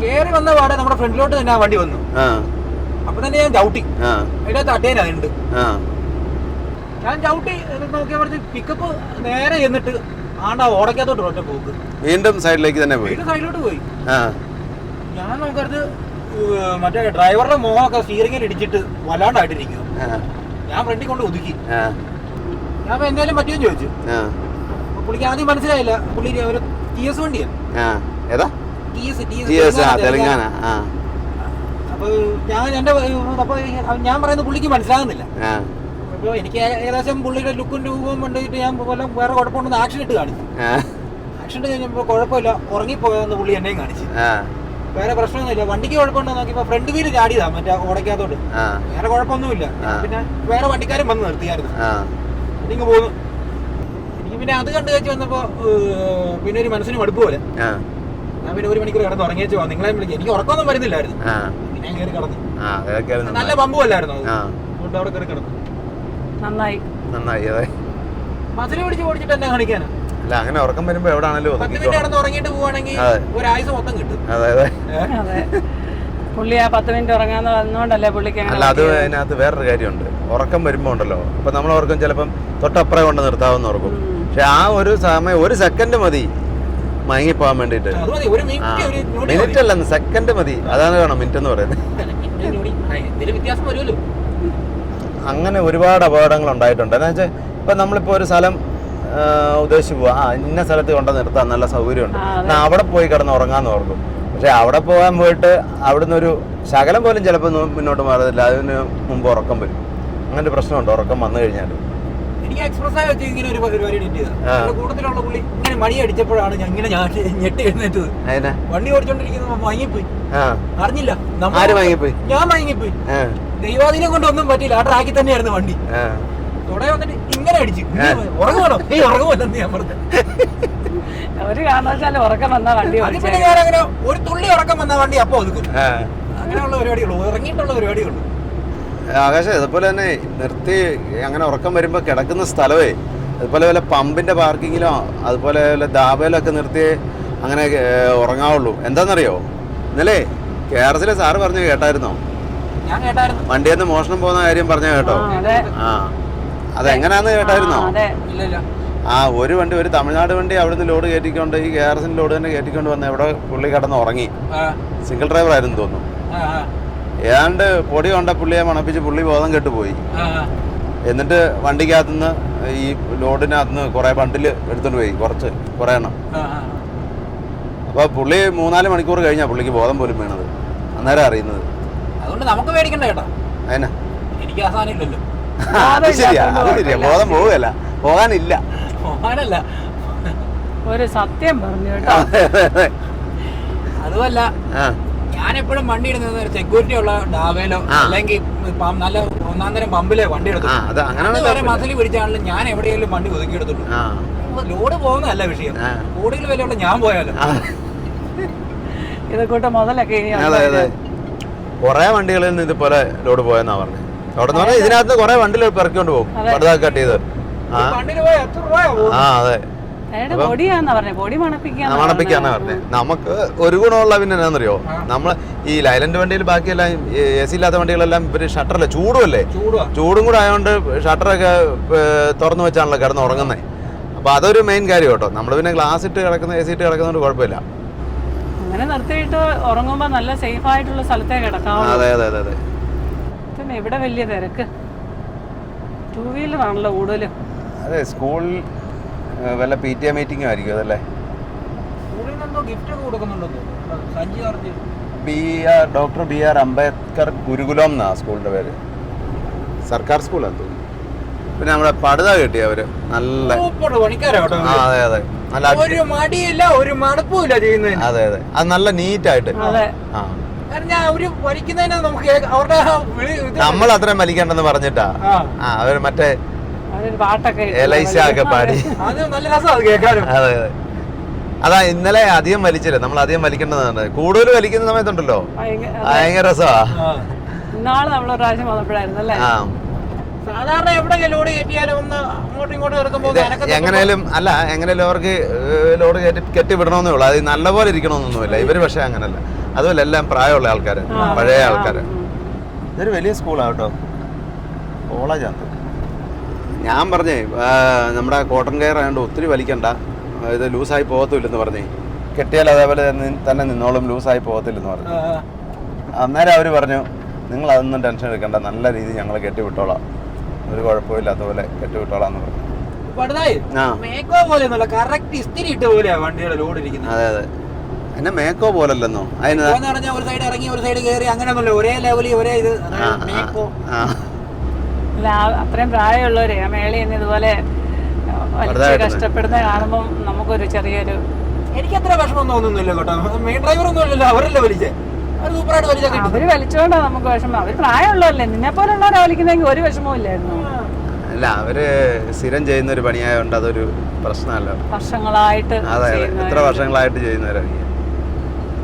കയറി വന്ന പാടെ നമ്മുടെ ഫ്രണ്ടിലോട്ട് തന്നെ ആ വണ്ടി വന്നു. അപ്പൊ തന്നെ ഞാൻ ചവിട്ടി. അതിനകത്ത് അട്ടേനുണ്ട്. ഞാൻ ചവിട്ടി നോക്കിയപ്പോഴത്തെ പിക്കപ്പ് നേരെ ചെന്നിട്ട് ആണ്ടാ ഓടക്കകത്തോട്ട് ഒറ്റ പോക്ക്. വീണ്ടും സൈഡിലേക്ക് തന്നെ പോയി. സൈഡിലോട്ട് പോയി. ഞാൻ നോക്കരുത് മറ്റേ ഡ്രൈവറുടെ മുഖമൊക്കെ സ്റ്റിയറിംഗിൽ ഇടിച്ചിട്ട് വല്ലാണ്ടായിട്ടിരിക്കുന്നു. ഞാൻ ഫ്രണ്ടിൽ കൊണ്ട് ഒതുക്കി. ഞാൻ എന്തായാലും പറ്റുമെന്ന് ചോദിച്ചു. പുള്ളിക്ക് ആദ്യം മനസ്സിലായില്ല. പുള്ളി ഒരു TS വണ്ടിയാണ്. അപ്പൊ ഞാൻ പറയുന്നത് പുള്ളിക്ക് മനസ്സിലാകുന്നില്ല. അപ്പൊ എനിക്ക് ഏകദേശം പുള്ളിയുടെ ലുക്കും രൂപവും കണ്ടിട്ട് ഞാൻ വേറെ കുഴപ്പമുണ്ടെന്ന് ആക്ഷൻ ഇട്ട് കാണിച്ചു. ആക്ഷൻ ഇട്ട് കഴിഞ്ഞപ്പോ കുഴപ്പമില്ല, ഉറങ്ങിപ്പോയെന്ന് പുള്ളി എന്നെയും കാണിച്ചു. വേറെ പ്രശ്നമൊന്നുമില്ല. വണ്ടിക്ക് കുഴപ്പമുണ്ടോ നോക്കിയപ്പോ ഫ്രണ്ട് വീല് ചാടിയതാ മറ്റേ ഓടയ്ക്കകത്തോട്ട്. വേറെ കുഴപ്പമൊന്നുമില്ല. പിന്നെ വേറെ വണ്ടിക്കാരും വന്ന് നിർത്തിയായിരുന്നു. എനിക്ക് പോന്നു. എനിക്ക് പിന്നെ അത് കണ്ടു കഴിച്ച് വന്നപ്പോ പിന്നെ ഒരു മനസ്സിന് മടുപ്പ് പോലെ. ഞാൻ പിന്നെ 1 മണിക്കൂർ കിടന്ന് ഉറങ്ങിച്ചു പോവാം. നിങ്ങളെ വിളിക്കും. എനിക്ക് ഉറക്കമൊന്നും വരുന്നില്ലായിരുന്നു. ഞാൻ കയറി കിടന്നു. നല്ല പമ്പും അല്ലായിരുന്നു. അതുകൊണ്ട് അവിടെ കയറി കിടന്നു. നന്നായി. മസിൽ പിടിച്ച് ഓടിച്ചിട്ട് എന്നെ കാണിക്കാനാ. അല്ല, അങ്ങനെ ഉറക്കം വരുമ്പോ എവിടെയാണല്ലോ 10 മിനിറ്റ് കിടന്ന് ഉറങ്ങിയിട്ട് പോവാണെങ്കിൽ ഒരാഴ്ച മൊത്തം കിട്ടും. അതെ, പുള്ളി ആ 10 മിനിറ്റ് ഉറങ്ങാന്ന് പറഞ്ഞോണ്ടല്ലേ പുള്ളിക്ക്. അല്ല, അത് അതിനകത്ത് വേറൊരു കാര്യമുണ്ട്. ഉറക്കം വരുമ്പോ ഉണ്ടല്ലോ, ഇപ്പൊ നമ്മൾ ഓർക്കും ചിലപ്പം തൊട്ടപ്പുറം കൊണ്ട് നിർത്താമെന്ന് ഓർക്കും. പക്ഷെ ആ ഒരു സമയം 1 സെക്കൻഡ് മതി മയങ്ങിപ്പോവാൻ വേണ്ടിട്ട്. മിനിറ്റ് അല്ലെന്ന്, സെക്കൻഡ് മതി. അതാണ് വേണം മിനിറ്റ് എന്ന് പറയുന്നത്. അങ്ങനെ ഒരുപാട് അപകടങ്ങൾ ഉണ്ടായിട്ടുണ്ട്. എന്താ വെച്ചാൽ ഇപ്പൊ നമ്മളിപ്പോ ഒരു സ്ഥലം ഉദ്ദേശിച്ച് പോവാ, ഇന്ന സ്ഥലത്ത് കൊണ്ട് നിർത്താൻ നല്ല സൗകര്യമുണ്ട്, അവിടെ പോയി കിടന്ന് ഉറങ്ങാന്ന് ഓർക്കും. പക്ഷെ അവിടെ പോകാൻ പോയിട്ട് അവിടുന്ന് ഒരു ശകലം പോലും ചിലപ്പോൾ മുന്നോട്ട് മാറത്തില്ല. അതിന് മുമ്പ് ഉറക്കം വരും. അങ്ങനെ പ്രശ്നമുണ്ട് ഉറക്കം വന്നു കഴിഞ്ഞാൽ. എനിക്ക് എക്സ്പ്രസ് ആയി വെച്ച് ഇങ്ങനെ ഒരു പരിപാടി കൂടുതലുള്ള പുള്ളി ഇങ്ങനെ മണി അടിച്ചപ്പോഴാണ് ഞാൻ ഇങ്ങനെ ഞെട്ടി എഴുന്നേറ്റത്. വണ്ടി ഓടിച്ചോണ്ടിരിക്കുന്നത് മയങ്ങിപ്പോയി. അറിഞ്ഞില്ല. ഞാൻ മയങ്ങിപ്പോയി. ദൈവാധീനം കൊണ്ട് ഒന്നും പറ്റില്ല. ആ ട്രാക്കിൽ തന്നെയായിരുന്നു വണ്ടി. തുടയെ വന്നിട്ട് ഇങ്ങനെ അടിച്ചു. ഉറങ്ങുവാണോ? ഉറങ്ങുമല്ലെന്ന് ഞാൻ പറഞ്ഞു. ഒരു കാരണവശാലും ഉറക്കം വന്ന വണ്ടി പിന്നെ ഞാനങ്ങനെ ഒരു തുള്ളി ഉറക്കം വന്ന വണ്ടി അപ്പൊ ഒതുക്കും. അങ്ങനെയുള്ള പരിപാടിയുള്ളൂ. ഇറങ്ങിയിട്ടുള്ള പരിപാടിയുള്ളൂ. ആകാശം അതുപോലെ തന്നെ നിർത്തി അങ്ങനെ ഉറക്കം വരുമ്പോൾ കിടക്കുന്ന സ്ഥലമേ അതുപോലെ വല്ല പമ്പിന്റെ പാർക്കിങ്ങിലോ അതുപോലെ വല്ല ധാബയിലോ ഒക്കെ നിർത്തി അങ്ങനെ ഉറങ്ങാവുള്ളൂ. എന്താണെന്നറിയോ, ഇന്നലെ KRSലെ സാറ് പറഞ്ഞു കേട്ടായിരുന്നോ? വണ്ടിയിൽ നിന്ന് മോഷണം പോകുന്ന കാര്യം പറഞ്ഞ കേട്ടോ? അതെങ്ങനെയാന്ന് കേട്ടായിരുന്നോ? ഒരു വണ്ടി, ഒരു തമിഴ്നാട് വണ്ടി അവിടുന്ന് ലോഡ് കയറ്റിക്കൊണ്ട് ഈ KRSന്റെ ലോഡ് തന്നെ കയറ്റിക്കൊണ്ട് വന്ന് എവിടെ പുള്ളി കിടന്ന് ഉറങ്ങി. സിംഗിൾ ഡ്രൈവർ ആയിരുന്നു തോന്നുന്നു. ഏതാണ്ട് പൊടി കൊണ്ട പുള്ളിയെ മണപ്പിച്ച് പുള്ളി ബോധം കെട്ടുപോയി. എന്നിട്ട് വണ്ടിക്കകത്തുനിന്ന് ഈ ലോഡിനകത്തുനിന്ന് കുറെ ബണ്ടില് എടുത്തോണ്ട് പോയി, കുറെ എണ്ണം. അപ്പൊ പുള്ളി 3-4 മണിക്കൂർ കഴിഞ്ഞാ പുള്ളിക്ക് ബോധം പോലും വീണത്. അന്നേരം അറിയുന്നത്. അതുകൊണ്ട് നമുക്ക് പേടിക്കണ്ട കേട്ടോ. അതിനാ എനിക്ക് ആ സാധനം ഇല്ലല്ലോ. അത് ശരിയാ, ബോധം പോവുകയല്ല, പോകാനില്ല. ഒരു സത്യം പറഞ്ഞു കേട്ടോ. അതുമല്ല, ഞാൻ എപ്പോഴും വണ്ടി ഇടുന്നത് സെക്യൂരിറ്റി ഉള്ള ഡാബയിലോ അല്ലെങ്കിൽ നല്ല 1-ാം തരം പമ്പിലെ വണ്ടി എടുത്തു. അതുവരെ മസിൽ പിടിച്ചാണെങ്കിലും ഞാൻ എവിടെയെങ്കിലും വണ്ടി ഒതുക്കി എടുത്തുള്ളൂ. ലോഡ് പോകുന്നതല്ല വിഷയം. കൂടുതൽ വിലയുള്ള ഞാൻ പോയാലോ. ഇതൊക്കെ മുതലൊക്കെ കുറെ വണ്ടികളിൽ നിന്ന് ഇതുപോലെ ലോഡ് പോയെന്നാ പറഞ്ഞത്. അവിടെ നിന്ന് പറഞ്ഞാൽ ഇതിനകത്ത് കുറെ വണ്ടികൾ പെറക്കിക്കൊണ്ട് പോകും. പടുതാക്കി കട്ട് ചെയ്ത്. അതെ, മണപ്പിക്കാന്നാ പറഞ്ഞത്. നമുക്ക് ഒരു ഗുണമുള്ള പിന്നെ എന്നാന്നറിയോ, നമ്മള് ഈ ലൈലൻഡ് വണ്ടിയിൽ ബാക്കിയെല്ലാം AC ഇല്ലാത്ത വണ്ടികളെല്ലാം ഇവര് ഷട്ടറല്ലേ, ചൂടും കൂടെ ആയതുകൊണ്ട് ഷട്ടറൊക്കെ തുറന്നു വെച്ചാണല്ലോ കിടന്ന് ഉറങ്ങുന്നത്. അപ്പൊ അതൊരു മെയിൻ കാര്യം കേട്ടോ. നമ്മള് പിന്നെ ഗ്ലാസ് ഇട്ട് കിടക്കുന്ന AC ഇട്ട് കിടക്കുന്നതുകൊണ്ട് കുഴപ്പമില്ല. അങ്ങനെ നിർത്തിയിട്ട് ഉറങ്ങുമ്പോ നല്ല സേഫ് ആയിട്ടുള്ള സ്ഥലത്തേ കിടക്കാം. അതെ അതെ അതെ. പിന്നെ ഇവിടെ വലിയ തിരക്ക് 2 വീലറാണല്ലോ കൂടുതലും. അതെ, സ്കൂളിൽ വല്ല PTA മീറ്റിംഗ് ആയിരിക്കും അതല്ലേ? ഡോക്ടർ BR അംബേദ്കർ ഗുരുകുലം എന്നാ സ്കൂളിന്റെ പേര്. സർക്കാർ സ്കൂളാണ് തോന്നുന്നു. പിന്നെ നമ്മുടെ പടുത കിട്ടി അവര് നല്ല. അതെ അതെ, ഒരു മടിയില്ല, ഒരു മടുപ്പില്ല ചെയ്യുന്നതിന്. അതെ അതെ, അത് നല്ല നീറ്റായിട്ട്. നമ്മൾ അത്രയും വലിക്കണ്ടെന്ന് പറഞ്ഞിട്ടാ അവര് മറ്റേ പാട്ടൊക്കെ LIC ഒക്കെ പാടി. അത് നല്ല രസമാണ് കേൾക്കാനും. അതെ അതെ. അതാ ഇന്നലെ അധികം വലിച്ചില്ല, നമ്മൾ അധികം വലിക്കേണ്ടതാണ്. കൂടുതൽ വലിക്കുന്ന സമയത്തുണ്ടല്ലോ ഭയങ്കര രസമാ. ഇന്നാള് നമ്മൾ പ്രാവശ്യം വന്നപ്പോഴായിരുന്നു അല്ലേ. സാധാരണ എവിടെ ലോഡ് കയറ്റിയാലും ഒന്ന് അങ്ങോട്ടും ഇങ്ങോട്ടും ഇറക്കുമ്പോൾ എങ്ങനെയാലും അല്ല, എങ്ങനെയാലും അവർക്ക് ലോഡ് കെട്ടി വിടണമെന്നേ ഉള്ളൂ. അത് നല്ലപോലെ ഇരിക്കണമെന്നൊന്നുമില്ല. ഇവര് പക്ഷെ അങ്ങനല്ല. അതുപോലെ എല്ലാം പ്രായമുള്ള ആൾക്കാര്, പഴയ ആൾക്കാര്. ഇതൊരു വലിയ സ്കൂളാണ് കേട്ടോ, കോളേജാണ്. ഞാൻ പറഞ്ഞേ നമ്മുടെ കോട്ടൺ കെയർ ആയതുകൊണ്ട് ഒത്തിരി വലിക്കണ്ട, ഇത് ലൂസായി പോകത്തില്ലെന്ന് പറഞ്ഞേ. കെട്ടിയാൽ അതേപോലെ തന്നെ നിന്നോളും, ലൂസായി പോകത്തില്ലെന്ന് പറഞ്ഞു. അന്നേരം അവർ പറഞ്ഞു നിങ്ങൾ അതൊന്നും ടെൻഷൻ എടുക്കണ്ട, നല്ല രീതിയിൽ ഞങ്ങൾ കെട്ടിവിട്ടോളാം, ഒരു കുഴപ്പമില്ലാത്ത പോലെ കെട്ടിവിട്ടോളാം എന്ന് പറഞ്ഞു. അതെ അതെ, എന്നെ മേക്കോ പോലല്ലെന്നോ. അതിന് ഒരു സൈഡ് ഇറങ്ങി ഒരു സൈഡ് കയറി അങ്ങനെയൊന്നുമല്ലോ, ഒരേ ലെവലിൽ ഒരേ ഇത്. അത്രയും പ്രായമുള്ളവരെ ആ മേളി ഇതുപോലെ കഷ്ടപ്പെടുന്ന കാണുമ്പോൾ നമുക്കൊരു ചെറിയൊരു, എനിക്കത്ര വിഷമം തോന്നുന്നില്ല കേട്ടോ. മെയിൻ ഡ്രൈവർ ഒന്നും ഇല്ലല്ലോ, അവരല്ലേ വലിച്ചേ, അവര് വലിച്ചോണ്ടാ നമുക്ക് വിഷമം. അവര് പ്രായമുള്ളതല്ലേ, നിന്നെ പോലുള്ളവരെ വലിക്കുന്നെങ്കിൽ ഒരു വിഷമവും ഇല്ലായിരുന്നു. അല്ല, അവര് സ്ഥിരം ചെയ്യുന്ന ഒരു പണിയായതുകൊണ്ട് അതൊരു പ്രശ്നമല്ല. വർഷങ്ങളായിട്ട് അതെ, എത്ര വർഷങ്ങളായിട്ട് ചെയ്യുന്നവരാണ്.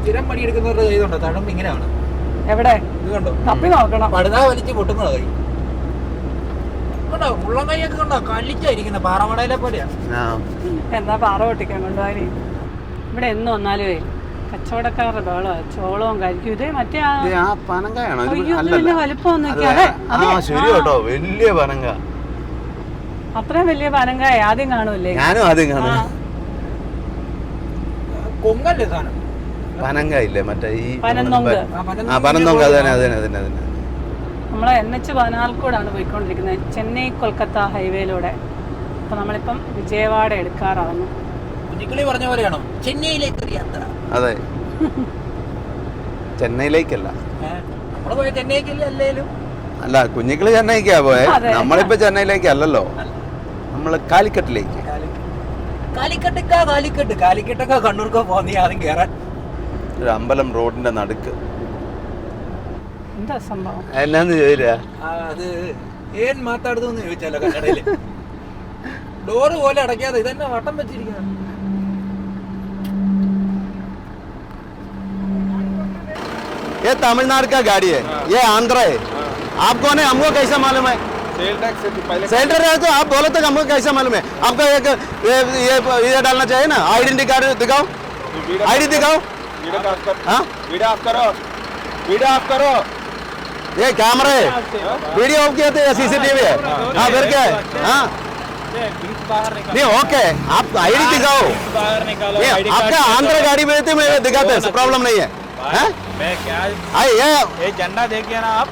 സ്ഥിരം പണിയെടുക്കുന്നവരുടെ ചെയ്തുണ്ടോ തഴമ്പ് ഇങ്ങനെയാണ്. എവിടെ തപ്പി നോക്കണം. പടുതാ വലിച്ച് പൊട്ടുന്നതാ കൈ കണ്ടോ, ഉള്ളം കൈയൊക്കെ കണ്ടോ കല്ലിച്ചായിരിക്കുന്ന പാറമടയിലെ പോലെയാ. എന്താ പാറ പൊട്ടിക്കാൻ കൊണ്ടുപോയി. ഇവിടെ എന്ന് വന്നാലുമേ കച്ചവടക്കാരുടെ ബഹളമാണ്, ചോളവും കഴിക്കും. ഇത് മറ്റേ വലിപ്പം ശരി കേട്ടോ, വലിയ പനങ്ക. അത്രയും വലിയ പനങ്കായ ആദ്യം കാണൂല്ലേ? ഞാനും ആദ്യം കാണും. കൊങ്ങല്ലേ സാധനം, പനങ്ക ഇല്ലേ മറ്റേ ഈ പനന്നൊങ്ക്. പനന്നൊങ്ക്, അതന്നെ അതന്നെ അതന്നെ അതന്നെ. നമ്മളെ NH-14 കൂടാണ് പോയിക്കൊണ്ടിരിക്കുന്നത്, ചെന്നൈ കൊൽക്കത്ത ഹൈവേയിലൂടെ. അപ്പൊ നമ്മളിപ്പം വിജയവാഡ എടുക്കാറാവുന്നു. പറഞ്ഞ പോലെയാണോ ചെന്നൈയിലേക്ക് യാത്ര? അതെ, ചെന്നൈയിലേക്കല്ല, അല്ല കുഞ്ഞിക്കിളി ചെന്നൈക്കാ പോയെ. നമ്മളിപ്പോ ചെന്നൈയിലേക്കല്ലല്ലോ, നമ്മള് കാലിക്കട്ടിലേക്ക്. കാലിക്കട്ടൊക്കെ കണ്ണൂർക്കോ പോന്നി ആദ്യം കേറാൻ. ഒരു അമ്പലം റോഡിന്റെ നടുക്ക്. എന്താ സംഭവം എന്നാന്ന് ചോദിച്ചാ അത് ഏൻ മാത്താടുന്നു ചോദിച്ചാലോ കന്നഡയില്. ഡോറ് പോലെ അടയ്ക്കാതെ ഇതന്നെ വട്ടം വെച്ചിരിക്കുന്നത്. ये तमिलनाडु का गाड़ी है, ये आंध्र है। आप कौन है, हमको कैसा मालूम है? सेल टैक्स है तो आप बोलो तो हमको कैसा मालूम है? आपका एक ये डालना चाहिए ना, आइडेंटिटी कार्ड दिखाओ, आईडी दिखाओ। वीडियो ऑफ करो, ये कैमरा है, वीडियो ऑफ किया तो CCTV है। हाँ फिर क्या है? हाँ नहीं ओके, आप आईडी दिखाओ। आपका आंध्र गाड़ी में मैं दिखाते हैं, प्रॉब्लम नहीं है। मैं क्या ये झंडा देखिए ना आप,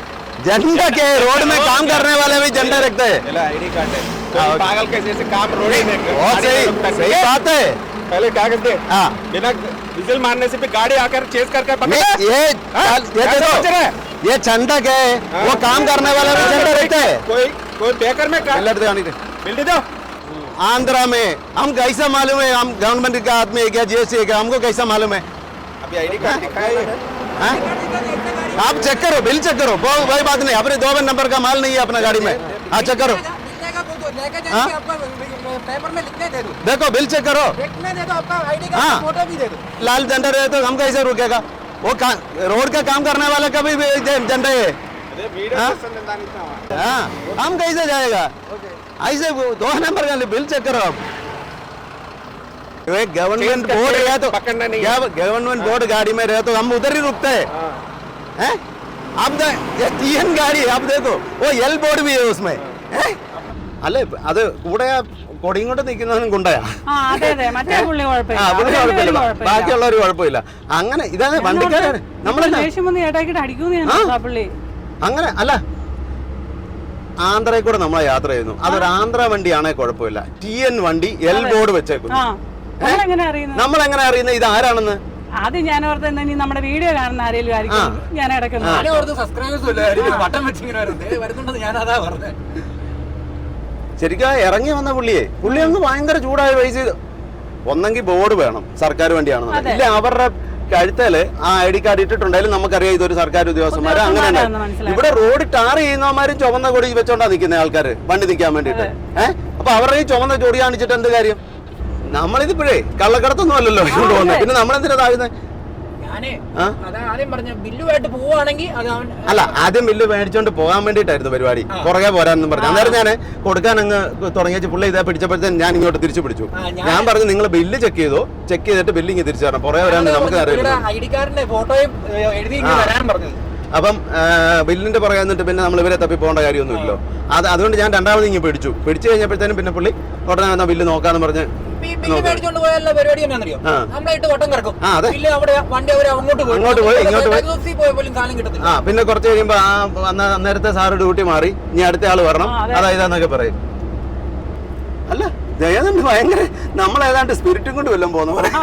झंडा के रोड में काम करने वाले भी झंडा रखते हैं। आईडी कार्ड है, पागल कैसे से काम रोड में। सही बात है, पहले क्या करते हैं, बिना विजिल मारने से भी गाड़ी आकर चेस करके पकड़े। ये देखो, ये झंडा के वो काम करने वाले भी झंडा रखते हैं। कोई बेकर में मिल दो। आंध्रा में हम कैसा मालूम है, हम गवर्नमेंट का आदमी है क्या, GST है क्या, हमको कैसा मालूम है? आईडी कार्ड दिखाइए, आप चेक करो, बिल चेक करो, कोई बात नहीं। अपने 2 नंबर का माल नहीं है अपना गाड़ी में, हाँ चेक करो, देखो बिल चेक करो, हाँ लाल झंडा रहे तो हम कैसे रुकेगा? वो रोड का काम करने वाला का भी झंडा है, हाँ हम कैसे जाएगा? ऐसे 2 नंबर का बिल चेक करो आप। गवर्नमेंट बोर्ड रहा तो गवर्नमेंट बोर्ड गाड़ी में रहे तो हम उधर ही रुकते हैं। अब ये TN गाड़ी आप देखो, वो L बोर्ड भी है उसमें। അല്ലേ അത് കൂടെ കൊടിയും കൊണ്ട് നിൽക്കുന്നവനും കൊണ്ടയാ, ബാക്കിയുള്ളവർ കുഴപ്പമില്ല. അങ്ങനെ ഇതാണ് വണ്ടിക്കാരാണ് നമ്മളെ അങ്ങനെ അല്ല. ആന്ധ്രയിൽ കൂടെ നമ്മളെ യാത്ര ചെയ്യുന്നു, അതൊരു ആന്ധ്ര വണ്ടിയാണേ കുഴപ്പമില്ല. TN വണ്ടി L ബോർഡ് വെച്ചേക്കുന്നു. നമ്മളെങ്ങനെ അറിയുന്നത് ഇത് ആരാണെന്ന്? ആദ്യം ഞാൻ ഓർത്ത് നമ്മുടെ വീഡിയോ കാണുന്ന ആരെങ്കിലും ആയിരിക്കും ഞാൻ ശരിക്കും ഇറങ്ങി വന്ന പുള്ളി അങ്ങ് ഭയങ്കര ചൂടായ പൈസ. ഒന്നെങ്കിൽ ബോർഡ് വേണം, സർക്കാർ വണ്ടിയാണെന്ന്, ഇല്ല അവരുടെ കഴുത്തേല് ആ ID കാർഡ് ഇട്ടിട്ടുണ്ടെങ്കിലും നമുക്കറിയാം ഇതൊരു സർക്കാർ ഉദ്യോഗസ്ഥന്മാര്. അങ്ങനെ ഇവിടെ റോഡ് ടാർ ചെയ്യുന്നവന്മാരും ചുവന്ന കൊടി വെച്ചോണ്ടാ നിൽക്കുന്ന ആൾക്കാര് വണ്ടി നിൽക്കാൻ വേണ്ടിട്ട്. അപ്പൊ അവരുടെ ഈ ചുവന്ന കൊടി കാണിച്ചിട്ട് എന്ത് കാര്യം? നമ്മളിതിപ്പോഴേ കള്ളക്കടത്തൊന്നും അല്ലല്ലോ ഇങ്ങോട്ട് പോകുന്നത്. പിന്നെ നമ്മളെന്തിനാ താഴുന്നത്? ആദ്യം പറഞ്ഞ ബില്ലുമായിട്ട് പോവാണെങ്കിൽ അല്ല, ആദ്യം ബില്ല് മേടിച്ചോണ്ട് പോകാൻ വേണ്ടിട്ടായിരുന്നു പരിപാടി, പുറകെ പോരാന്നും പറഞ്ഞു. അന്നേരം ഞാൻ കൊടുക്കാൻ അങ്ങ് തുടങ്ങിയ പുള്ളി ഇതേ പിടിച്ചപ്പോഴത്തേന് ഞാൻ ഇങ്ങോട്ട് തിരിച്ചു പിടിച്ചു. ഞാൻ പറഞ്ഞു നിങ്ങൾ ബില്ല് ചെക്ക് ചെയ്തിട്ട് ബില്ലിങ് തിരിച്ചു തരണം, പുറകെ വരാൻ നമുക്ക് ഐഡിക്കാരന്റെ ഫോട്ടോയും എഴുതി വരാൻ പറഞ്ഞത്. അപ്പം ബില്ലിന്റെ പുറകെ വന്നിട്ട് പിന്നെ നമ്മൾ ഇവരെ തപ്പി പോകേണ്ട കാര്യമൊന്നുമില്ലല്ലോ. അതുകൊണ്ട് ഞാൻ രണ്ടാമത് ഇങ്ങനെ പിടിച്ചു കഴിഞ്ഞപ്പോഴത്തേനും പിന്നെ പുള്ളി ഉടനെ വന്നാൽ ബില്ല് നോക്കാന്ന് പറഞ്ഞ് മേടിച്ചോണ്ട് പോയാലുള്ള പരിപാടി എന്നാന്നറിയോ, നമ്മളായിട്ട് വട്ടം കിടക്കും. അവിടെ വണ്ടി അങ്ങോട്ട് പോയി പോലും കാലം കിട്ടത്തില്ല. പിന്നെ കുറച്ച് കഴിയുമ്പോ അന്നേരത്തെ സാറ് ഡ്യൂട്ടി മാറി, ഇനി അടുത്ത ആള് വരണം, അതായതാന്നൊക്കെ പറയും. അല്ല ഏതാണ്ട് ഭയങ്കര നമ്മളേതാണ്ട് സ്പിരിറ്റും കൊണ്ട് വല്ലതും പോകുന്ന പറയാം.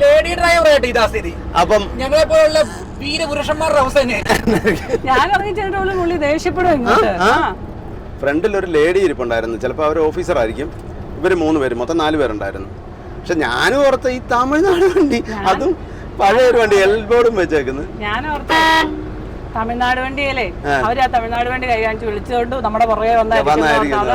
ലേഡി ഡ്രൈവറായിട്ട് ഇതാ സ്ഥിതി. അപ്പം ഞങ്ങളെ പോലുള്ള വീരപുരുഷന്മാരുടെ അവസ്ഥ തന്നെ. ഫ്രണ്ടിൽ ഒരു ലേഡി ഇരിപ്പുണ്ടായിരുന്നു, ചിലപ്പോൾ അവർ ഓഫീസർ ആയിരിക്കും. ഇവര് 3 പേര്, മൊത്തം 4 പേരുണ്ടായിരുന്നു. പക്ഷെ ഞാനും ഓർത്ത ഈ തമിഴ്നാട് വണ്ടി, അതും പഴയ ഒരു വണ്ടി, എൽബോർഡും വെച്ചേക്കുന്നത്. തമിഴ്നാട് വണ്ടിയല്ലേ, അവര് ആ തമിഴ്നാട് വണ്ടി കൈ കാണിച്ച് വിളിച്ചോണ്ട് നമ്മുടെ പുറകെ വന്നായിരിക്കും.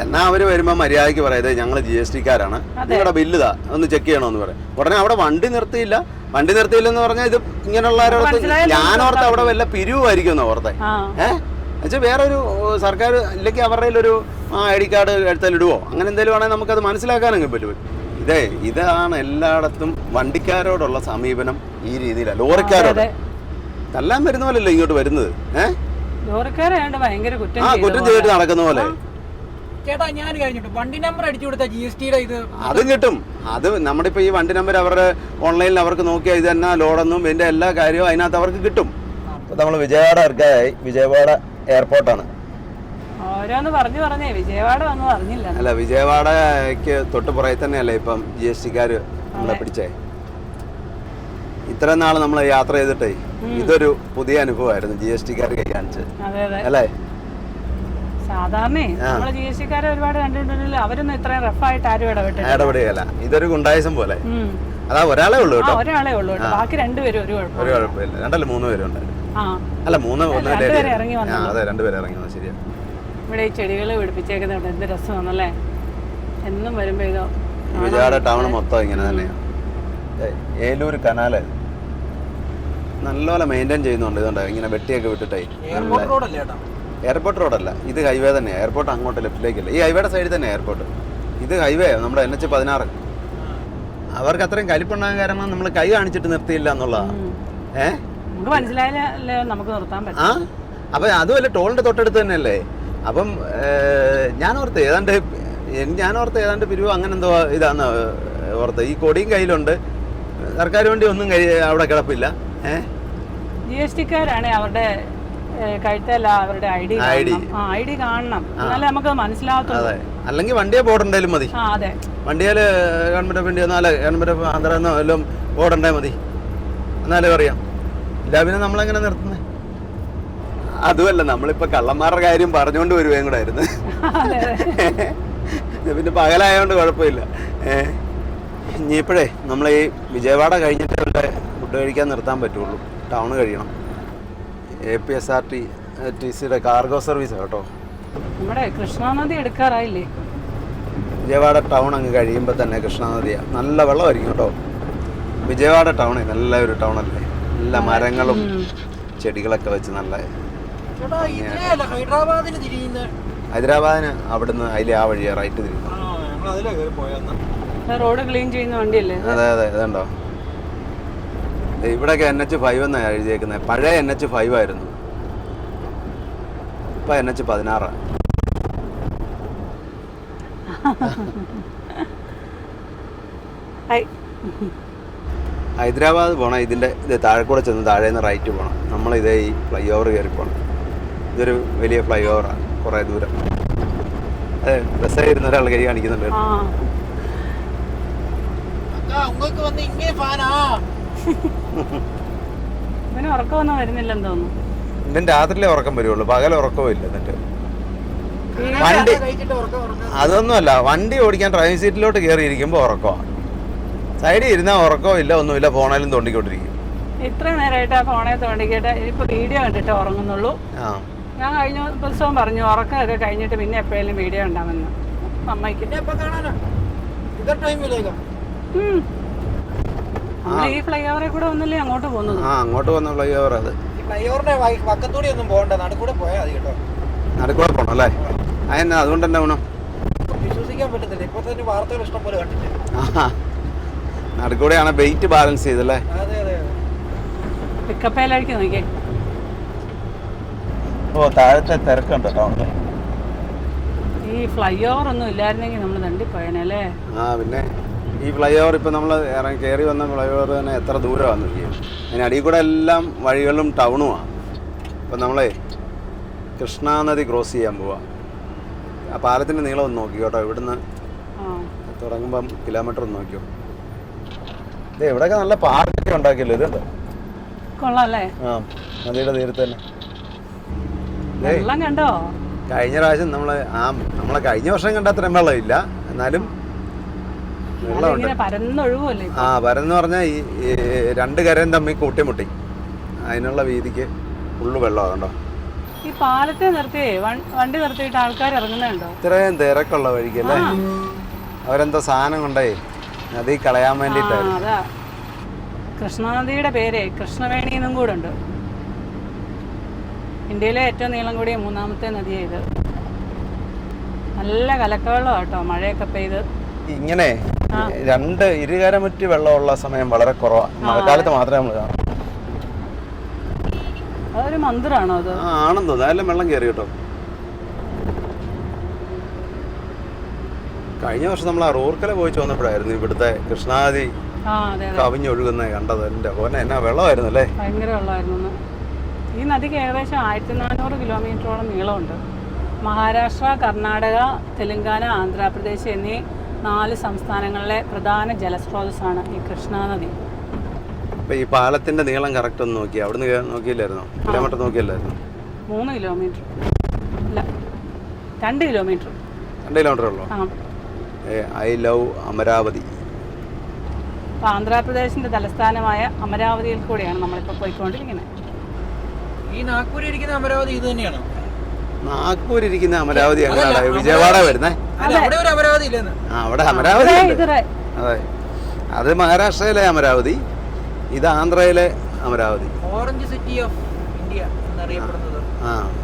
എന്നാ അവര് വരുമ്പോ മര്യാദക്ക് പറയുന്നത് ഞങ്ങൾ GST-കാരാണ്, നിങ്ങളുടെ ബില്ല് ഒന്ന് ചെക്ക് ചെയ്യണമെന്ന് പറയും. ഉടനെ അവിടെ വണ്ടി നിർത്തിയില്ലെന്ന് പറഞ്ഞാൽ ഇത് ഇങ്ങനെയുള്ളവരോടത്ത് ഞാനോർത്ത് അവിടെ വല്ല പിരിവായിരിക്കും ഓർത്തെ. എന്നുവെച്ചാൽ വേറൊരു സർക്കാർ ഇല്ലെങ്കിൽ അവരുടെ ഒരു ID കാർഡ് എടുത്താലിടുവോ അങ്ങനെ എന്തെങ്കിലും ആണെങ്കിൽ നമുക്കത് മനസ്സിലാക്കാനെങ്കിൽ പറ്റും. ഇതാണ് എല്ലായിടത്തും വണ്ടിക്കാരോടുള്ള സമീപനം ഈ രീതിയിലാണ്. ലോറിക്കാരോട് തല്ലാൻ വരുന്ന പോലല്ലോ ഇങ്ങോട്ട് വരുന്നത്. കുറ്റം ചെയ്തിട്ട് നടക്കുന്ന പോലെ. ചേട്ടാ ഞാൻ കഴിഞ്ഞിട്ട് വണ്ടി നമ്പർ അടിച്ചു കൊടുത്ത GST-യുടെ ഇത് അതും കിട്ടും. അത് നമ്മുടെ ഇപ്പൊ ഈ വണ്ടി നമ്പർ അവരുടെ ഓൺലൈനിൽ അവർക്ക് നോക്കിയാൽ ഇത് തന്നെ ലോഡൊന്നും ഇതിന്റെ എല്ലാ കാര്യവും അതിനകത്ത് അവർക്ക് കിട്ടും. നമ്മൾ വിജയവാഡ ഇറക്കായി, വിജയവാഡ എയർപോർട്ടാണ്. അല്ല, വിജയവാഡയ്ക്ക് തൊട്ട് പുറകെ തന്നെയല്ലേ ഇപ്പം GST-കാര് നമ്മളെ പിടിച്ചേ. ഇത്ര നാൾ നമ്മൾ യാത്ര ചെയ്തിട്ടേ ഇതൊരു പുതിയ അനുഭവമായിരുന്നു GST-കാര് കൈ കാണിച്ച്, അല്ലേ? സാധാരണ GST-കാരെ ഒരുപാട് കണ്ടിട്ടുണ്ടല്ലോ, അവരൊന്നും ഇത്രയും റഫായിട്ട് ആരും ഇടപെടുകയല്ല. ഇതൊരു ഗുണ്ടായിസം പോലെ. അതാ ഒരാളേ ഉള്ളൂ കേട്ടോ, ഒരാളേ ഉള്ളൂ. ബാക്കി 2 പേരും ഒരു കുഴപ്പമില്ല. 2 3 പേരുണ്ടായിരുന്നു. അല്ല 3 ഇറങ്ങി വന്നു. അതെ 2 പേര് ഇറങ്ങി വന്നു. ശരിയാ. ഇവിടെ ഈ ചെടികൾ പിടിപ്പിച്ചേക്കുന്നത് എന്ത് രസമാണല്ലേ, എന്നും വരുമ്പോ ഇതോ. വിജയവാഡ ടൗൺ മൊത്തം ഇങ്ങനെ തന്നെയാണ്. ഏലൂർ കനാല് നല്ലപോലെ മെയിൻറ്റെയിൻ ചെയ്യുന്നുണ്ട്. ഇതുകൊണ്ട് ഇങ്ങനെ വെട്ടിയൊക്കെ വിട്ടിട്ടേ. എയർപോർട്ട് റോഡല്ല, ഇത് ഹൈവേ തന്നെയാണ്. എയർപോർട്ട് അങ്ങോട്ട് ലെഫ്റ്റിലേക്കല്ല, ഈ ഹൈവേയുടെ സൈഡിൽ തന്നെ എയർപോർട്ട്. ഇത് ഹൈവേ നമ്മുടെ NH-16. അവർക്ക് അത്രയും കലിപ്പുണ്ടാകാൻ കാരണം നമ്മൾ കൈ കാണിച്ചിട്ട് നിർത്തിയില്ല എന്നുള്ളതാണ്. നമുക്ക് നിർത്താൻ പറ്റും. അപ്പൊ അതുമല്ല, ടോളിന്റെ തൊട്ടടുത്ത് തന്നെയല്ലേ. അപ്പം ഞാനോർത്ത് ഏതാണ്ട് പിരിവ് അങ്ങനെ എന്തോ ഇതാന്ന് ഓർത്ത്. ഈ കൊടിയും കയ്യിലുണ്ട്, സർക്കാർ വണ്ടി ഒന്നും അവിടെ കിടപ്പില്ല. GST-കാരാണ് അവരുടെ കഴുത്തല്ല അവരുടെ ID കാണണം, എന്നാലേ നമുക്ക് മനസ്സിലാവത്തുള്ളൂ. അല്ലെങ്കിൽ വണ്ടിയെ ബോർഡുണ്ടായാലും മതി. വണ്ടിയാല് ഗവൺമെന്റ് വണ്ടി വന്നാല് ഗവൺമെന്റ് ആന്ധ്രന്നോ എല്ലാം ബോർഡുണ്ടായാൽ മതി, എന്നാലേ അറിയാം. ഇല്ല പിന്നെ നമ്മളെങ്ങനെ നിർത്തുന്നത്? അതുമല്ല, നമ്മളിപ്പോ കള്ളന്മാരുടെ കാര്യം പറഞ്ഞുകൊണ്ട് വരുവേം കൂടെ ആയിരുന്നു. പിന്നെ പകലായോണ്ട് കുഴപ്പമില്ല. ഇനിയിപ്പോഴേ നമ്മൾ ഈ വിജയവാഡ കഴിഞ്ഞിട്ട് ഫുഡ് കഴിക്കാൻ നിർത്താൻ പറ്റുള്ളൂ. ടൗൺ കഴിയണം. APSRTC-യുടെ കാർഗോ സർവീസ് കേട്ടോ. നമ്മുടെ കൃഷ്ണാനദി എടുക്കാറായില്ലേ? വിജയവാഡ ടൗൺ അങ്ങ് കഴിയുമ്പോൾ തന്നെ കൃഷ്ണാനദിയാണ്. നല്ല വെള്ളമായിരിക്കും കേട്ടോ. വിജയവാഡ ടൗൺ നല്ല ഒരു ടൗണല്ലേ, നല്ല മരങ്ങളും ചെടികളൊക്കെ വെച്ച് നല്ല. ഹൈദരാബാദിന് അവിടുന്ന് അതിലെ ആ വഴിയാ റൈറ്റ് തിരിക്കും. റോഡ് ക്ലീൻ ചെയ്യുന്ന വണ്ടിയല്ലേ? അതെ ഇതുണ്ടോ, ഇവിടെയൊക്കെ NH-5 എന്നാണ് എഴുതിയേക്കുന്നത്. പഴയ NH-5 ആയിരുന്നു, ഇപ്പൊ NH-16. ഹൈദരാബാദ് പോകണം. ഇത് താഴെക്കൂടെ ചെന്ന് താഴേന്ന് റൈറ്റ് പോകണം. നമ്മളിതേ ഈ ഫ്ലൈ ഓവർ കയറി പോകണം. ഇതൊരു വലിയ ഫ്ലൈ ഓവറാണ്, കുറേ ദൂരം. അതെ, ബസ്സായിരുന്ന ഒരാൾ കൈ കാണിക്കുന്നുണ്ട്. ഇവന് ഉറക്കമൊന്നും വരുന്നില്ലെന്ന് തോന്നുന്നു. ഇവൻ രാത്രിയിലെ ഉറക്കം വരുള്ളൂ, പകൽ ഉറക്കവും ഇല്ല. എന്നിട്ട് വണ്ടി അതൊന്നുമല്ല, വണ്ടി ഓടിക്കാൻ ഡ്രൈവിംഗ് സീറ്റിലോട്ട് കയറി ഇരിക്കുമ്പോൾ ഉറക്കമാണ്. സൈഡിൽ ഇരുന്നാൽ ഉറക്കവും ഇല്ല, ഒന്നുമില്ല, ഫോണേലും തോണ്ടിക്കൊണ്ടിരിക്കും. ഇത്ര നേരമായിട്ട് ആ ഫോണെ തോണ്ടിക്കിട്ട് ഇപ്പൊ വീഡിയോ കണ്ടിട്ട് ഉറങ്ങുന്നുള്ളൂ. ഞാൻ കഴിഞ്ഞ ദിവസവും പറഞ്ഞു ഉറക്കമൊക്കെ കഴിഞ്ഞിട്ട് പിന്നെ എപ്പോഴേലും വീഡിയോ ഉണ്ടാവുമെന്ന്. അമ്മയ്ക്ക്. പിന്നെ ഇപ്പൊ കാണാനോ ഇതർ ടൈമിലേക്കോ ഈ ഫ്ലൈ ഓവറെ കൂടെ വന്നല്ലേ അങ്ങോട്ട് പോകുന്നത്. അങ്ങോട്ട് വന്ന ഫ്ലൈ ഓവർ അത്. ഈ ഫ്ലൈ ഓവറിന്റെ വക്കത്തൂടി ഒന്നും പോകണ്ട, നടുക്കൂടെ പോയാൽ മതി കേട്ടോ. നടുക്കൂടെ പോകണം അല്ലേ? അതെന്നാ അതുകൊണ്ട് തന്നെ വേണം വിശ്വസിക്കാൻ പറ്റത്തില്ല. ഇപ്പൊ തന്നെ വാർത്തകൾ ഇഷ്ടം പോലെ കണ്ടിട്ട്. നടുക്കൂടെയാണ് വെയിറ്റ് ബാലൻസ് ചെയ്തല്ലേ? അതെ അതെ. പിക്കപ്പയിലായിരിക്കും നോക്കിയേ. ഓ താഴത്തെ തിരക്കുണ്ട് കേട്ടോ. ഈ ഫ്ലൈ ഓവർ ഒന്നും ഇല്ലായിരുന്നെങ്കിൽ നമ്മൾ തണ്ടിപ്പോയനല്ലേ. പിന്നെ ഈ ഫ്ലൈ ഓവർ ഇപ്പം നമ്മൾ കയറി വന്ന ഫ്ലൈ ഓവർ തന്നെ എത്ര ദൂരമാണ് നോക്കിയത്. അതിന് അടിയിൽ കൂടെ എല്ലാം വഴികളും ടൗണുമാണ്. ഇപ്പം നമ്മളെ കൃഷ്ണാനദി ക്രോസ് ചെയ്യാൻ പോവാം. ആ പാലത്തിൻ്റെ നീളം ഒന്ന് നോക്കി കേട്ടോ. ഇവിടുന്ന് തുടങ്ങുമ്പം കിലോമീറ്റർ ഒന്ന് നോക്കിയോ. ഇത് ഇവിടെയൊക്കെ നല്ല പാർക്കൊക്കെ ഉണ്ടാക്കിയല്ലോ. ഇതുണ്ട് കൊള്ളാല്ലേ? നദിയുടെ തീരത്ത് തന്നെ. വെള്ളം കണ്ടോ? കഴിഞ്ഞ പ്രാവശ്യം നമ്മളെ കഴിഞ്ഞ വർഷം കണ്ട അത്രയും വെള്ളമില്ല, എന്നാലും വെള്ളമുണ്ട്. പരന്നൊഴുകുമല്ലേ? പരന്ന് പറഞ്ഞാൽ ഈ രണ്ട് കരയും തമ്മിൽ കൂട്ടിമുട്ടി അതിനുള്ള വീതിക്ക് ഫുള്ള് വെള്ളമാണ് കണ്ടോ. ഈ പാലത്തെ നിർത്തിയേ വണ്ടി നിർത്തിയിട്ട് ആൾക്കാർ ഇറങ്ങുന്നുണ്ടോ? ഇത്രയും തിരക്കുള്ള വഴിക്കല്ലേ. അവരെന്തോ സാധനം കൊണ്ടേ നദി കളയാൻ വേണ്ടിയിട്ടാണ്. അതാ കൃഷ്ണനദിയുടെ പേര് കൃഷ്ണവേണി എന്നും കൂടെ ഉണ്ട്. ഇന്ത്യയിലെ ഏറ്റവും നീളം കൂടിയ 3ാമത്തെ നദിയാണ് ഇത്. നല്ല കലക്കവെള്ളം കേട്ടോ, മഴയൊക്കെ പെയ്ത്. ഇങ്ങനെ രണ്ട് ഇരുകരമുറ്റി വെള്ളമുള്ള സമയം വളരെ കുറവാണ്. മഴക്കാലത്ത് മാത്രമേ നമ്മൾ കാണാം. അതൊരു മന്ദിറാണോ അത്? ആണെന്ന് തോന്നുന്നു. അതെല്ലാം വെള്ളം കയറി കേട്ടോ. കഴിഞ്ഞ വർഷം നമ്മൾ ആ റൂർക്കല പോയി വന്നപ്പോഴായിരുന്നു ഇവിടുത്തെ കൃഷ്ണാനദി കവിഞ്ഞൊഴുകുന്നത് കണ്ടത്. എൻ്റെ ഓനെ എന്നാ വെള്ളമായിരുന്നു അല്ലേ? ഭയങ്കര വെള്ളമായിരുന്നു. ഈ നദിക്ക് ഏകദേശം 1400 കിലോമീറ്ററോളം നീളമുണ്ട്. മഹാരാഷ്ട്ര, കർണാടക, തെലുങ്കാന, ആന്ധ്രാപ്രദേശ് എന്നീ 4 സംസ്ഥാനങ്ങളിലെ പ്രധാന ജലസ്രോതസ്സാണ് ഈ കൃഷ്ണാനദി. അപ്പോൾ ഈ പാലത്തിൻ്റെ നീളം കറക്റ്റ് ഒന്ന് നോക്കി. അവിടുന്ന് നോക്കിയില്ലായിരുന്നോ? കിലോമീറ്റർ നോക്കിയില്ലായിരുന്നു? 3 കിലോമീറ്റർ അല്ല 2 കിലോമീറ്റർ. 2 കിലോമീറ്റർ ഉള്ളൂ. I love Amaravati. അപ്പോൾ ആന്ധ്രാപ്രദേശിൻ്റെ തലസ്ഥാനമായ അമരാവതിയിൽ കൂടെയാണ് നമ്മളിപ്പോൾ പോയിക്കൊണ്ടിരിക്കുന്നത്. ഈ നാഗ്പൂർ ഇരിക്കുന്ന അമരാവതി ഇത് തന്നെയാണോ? നാഗ്പൂർ ഇരിക്കുന്ന അമരാവതി അങ്ങനെയാണ് വിജയവാഡ വരുന്നത്. അവിടെ ഒരു അമരാവതി ഇല്ലെന്ന്. അവിടെ അമരാവതി അതെ, അത് മഹാരാഷ്ട്രയിലെ അമരാവതി, ഇത് ആന്ധ്രയിലെ Amaravati. Orange city of India എന്നറിയപ്പെടുന്നത്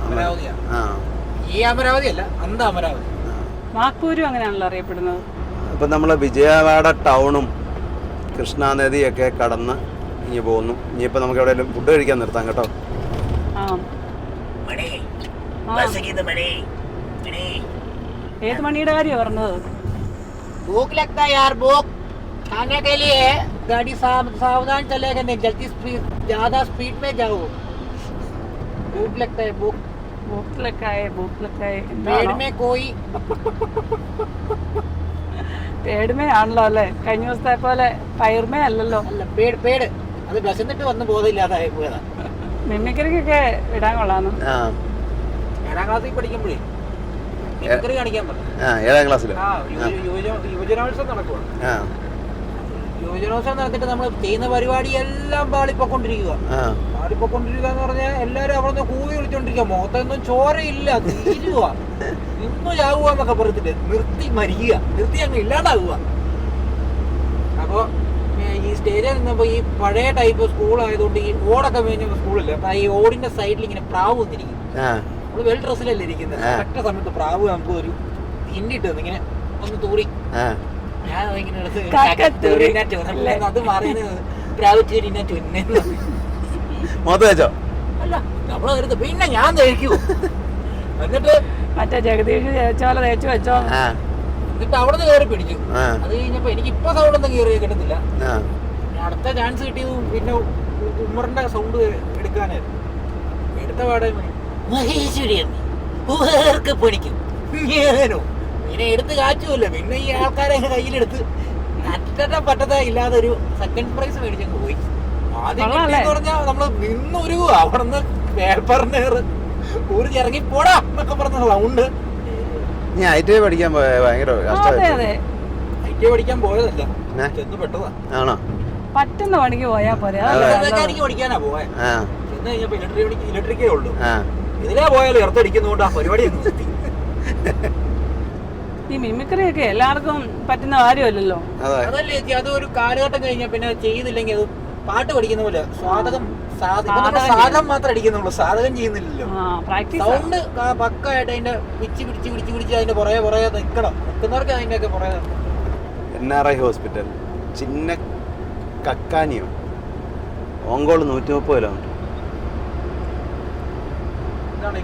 അമരാവതിയാണ്. ഈ അമരാവതി അല്ല, അന്ത അമരാവതി. നാഗ്പൂരും അങ്ങനെയാണല്ലോ അറിയപ്പെടുന്നത്. ഇപ്പം നമ്മൾ വിജയവാഡ ടൗണും കൃഷ്ണാനദിയൊക്കെ കടന്ന് ഇനി പോകുന്നു. ഇനിയിപ്പോൾ നമുക്ക് എവിടെയെങ്കിലും ഫുഡ് കഴിക്കാൻ നിർത്താം കേട്ടോ. ഏത് മണിയുടെ കാര്യമാണ് പറഞ്ഞത്? भूख लगता है यार, भूख खाने के लिए गाड़ी सावधान चलेगा, नहीं जल्दी ज्यादा स्पीड में जाओ. भूख लगता है, भूख लगता है. पेड़ में कोई പേടുമേ ആണല്ലോ അല്ലേ? കഴിഞ്ഞ ദിവസത്തെ പോലെ പയർമേ അല്ലല്ലോ. അല്ല, പേട് അത് വിശന്നിട്ട് വന്ന് ബോധമില്ലാതായി പോയതാ. മിമിക്രിക്കൊക്കെ ഇടാൻ കൊള്ളാന്ന്. 7ാം ക്ലാസ്സിൽ പഠിക്കുമ്പോഴേ മിമിക്രി കാണിക്കാൻ പറഞ്ഞു. 7ാം ക്ലാസ്സിൽ യുവജനോത്സവം നടക്കുക. യുവജനോത്സവം നടത്തിട്ട് നമ്മൾ ചെയ്യുന്ന പരിപാടി എല്ലാം പാളിപ്പൊക്കൊണ്ടിരിക്കുക എന്ന് പറഞ്ഞാൽ എല്ലാരും അവിടെ നിന്ന് കൂവി വിളിച്ചോണ്ടിരിക്കുക. മുഖത്തൊന്നും ചോരയില്ല, തീരുക, ഇന്നു ചാവുക എന്നൊക്കെ പറഞ്ഞിട്ട് നിർത്തി മരിക്കുക, നിർത്തി അങ്ങ് ഇല്ലാണ്ടാവുക. അപ്പൊ ഈ സ്റ്റേജിൽ നിന്നപ്പോ ഈ പഴയ ടൈപ്പ് സ്കൂൾ ആയതുകൊണ്ട് ഈ ഓടൊക്കെ മേഞ്ഞ സ്കൂളില്ല. അപ്പൊ ഈ ഓടിന്റെ സൈഡിൽ ഇങ്ങനെ പ്രാവ് വന്നിരിക്കും. നമ്മള് വെൽ ഡ്രസ്സിലല്ലേ ഇരിക്കുന്നത്. കറക്റ്റ് സമയത്ത് പ്രാവ് നമുക്ക് ഒരു തിന്നിട്ട് ഇങ്ങനെ ഒന്ന് തൂറി. ഞാൻ ഇങ്ങനെ അത് പറയുന്നത് പ്രാവ് ചേരിനോ അല്ല, നമ്മള് കരുത്. പിന്നെ ഞാൻ തേക്കൂ, എന്നിട്ട് മറ്റേ ജഗദീഷ് തേച്ചോലെ തേച്ചു വെച്ചോ. എന്നിട്ട് അവിടെ നിന്ന് കയറി പിടിച്ചു. അത് കഴിഞ്ഞപ്പോ എനിക്ക് ഇപ്പൊ സൗണ്ട് ഒന്നും കയറി കിട്ടുന്നില്ല. അടുത്ത ചാൻസ് കിട്ടിയത് പിന്നെ ഉമ്മറിന്റെ സൗണ്ട് എടുക്കാനായിരുന്നു. എടുത്ത പാടെ മഹേശ്വരി പിടിക്കും ഞാനോ ഇങ്ങനെ എടുത്ത് കാച്ചുമല്ലോ. പിന്നെ ഈ ആൾക്കാരെ കയ്യിലെടുത്ത് അറ്റ പറ്റത ഇല്ലാതെ ഒരു സെക്കൻഡ് പ്രൈസ് മേടിച്ചങ്ങ് പോയി. ആദ്യം പറഞ്ഞാൽ നമ്മള് നിന്നൊരു അവിടെ നിന്ന് പേപ്പറിന് ഊരി ഇറങ്ങി പോടാ എന്നൊക്കെ പറഞ്ഞ സൗണ്ട്. ഞാൻ ഐ ടി ഐ പഠിക്കാൻ ഭയങ്കര പഠിക്കാൻ പോയതല്ല, ചെന്ന് പെട്ടതാ. ആണോ? പറ്റുന്ന പണിക്ക് പോയാ പോരെ. മെക്കാനിക്ക് പഠിക്കാനാ പോയെ. ചെന്ന് കഴിഞ്ഞപ്പോ ഇലക്ട്രിക്കേ ഉള്ളൂ. ഇതിലേ പോയാലും എർത്തടിക്കുന്നോണ്ട് ആ പരിപാടി നിർത്തി. ഈ മിമിക്രി ഒക്കെ എല്ലാവർക്കും പറ്റുന്ന കാര്യമല്ലല്ലോ. അതല്ലേ ചേച്ചി, അത് ഒരു കാലഘട്ടം കഴിഞ്ഞാൽ പിന്നെ ചെയ്തില്ലെങ്കിൽ അത് പാട്ട് പഠിക്കുന്ന പോലെ സാധകം മാത്രം അടിക്കുന്നുള്ളൂ, സാധകം ചെയ്യുന്നില്ലല്ലോ. സൗണ്ട് പക്കായിട്ട് അതിന്റെ പിടിച്ച് അതിന്റെ പുറകെ നിൽക്കുന്നവർക്ക് അതിന്റെ ഒക്കെ പുറകെ. NRI ഹോസ്പിറ്റൽ ചിന്ന കക്കാനിയോ ഓങ്കോള് 130 കിലോമീറ്റർ.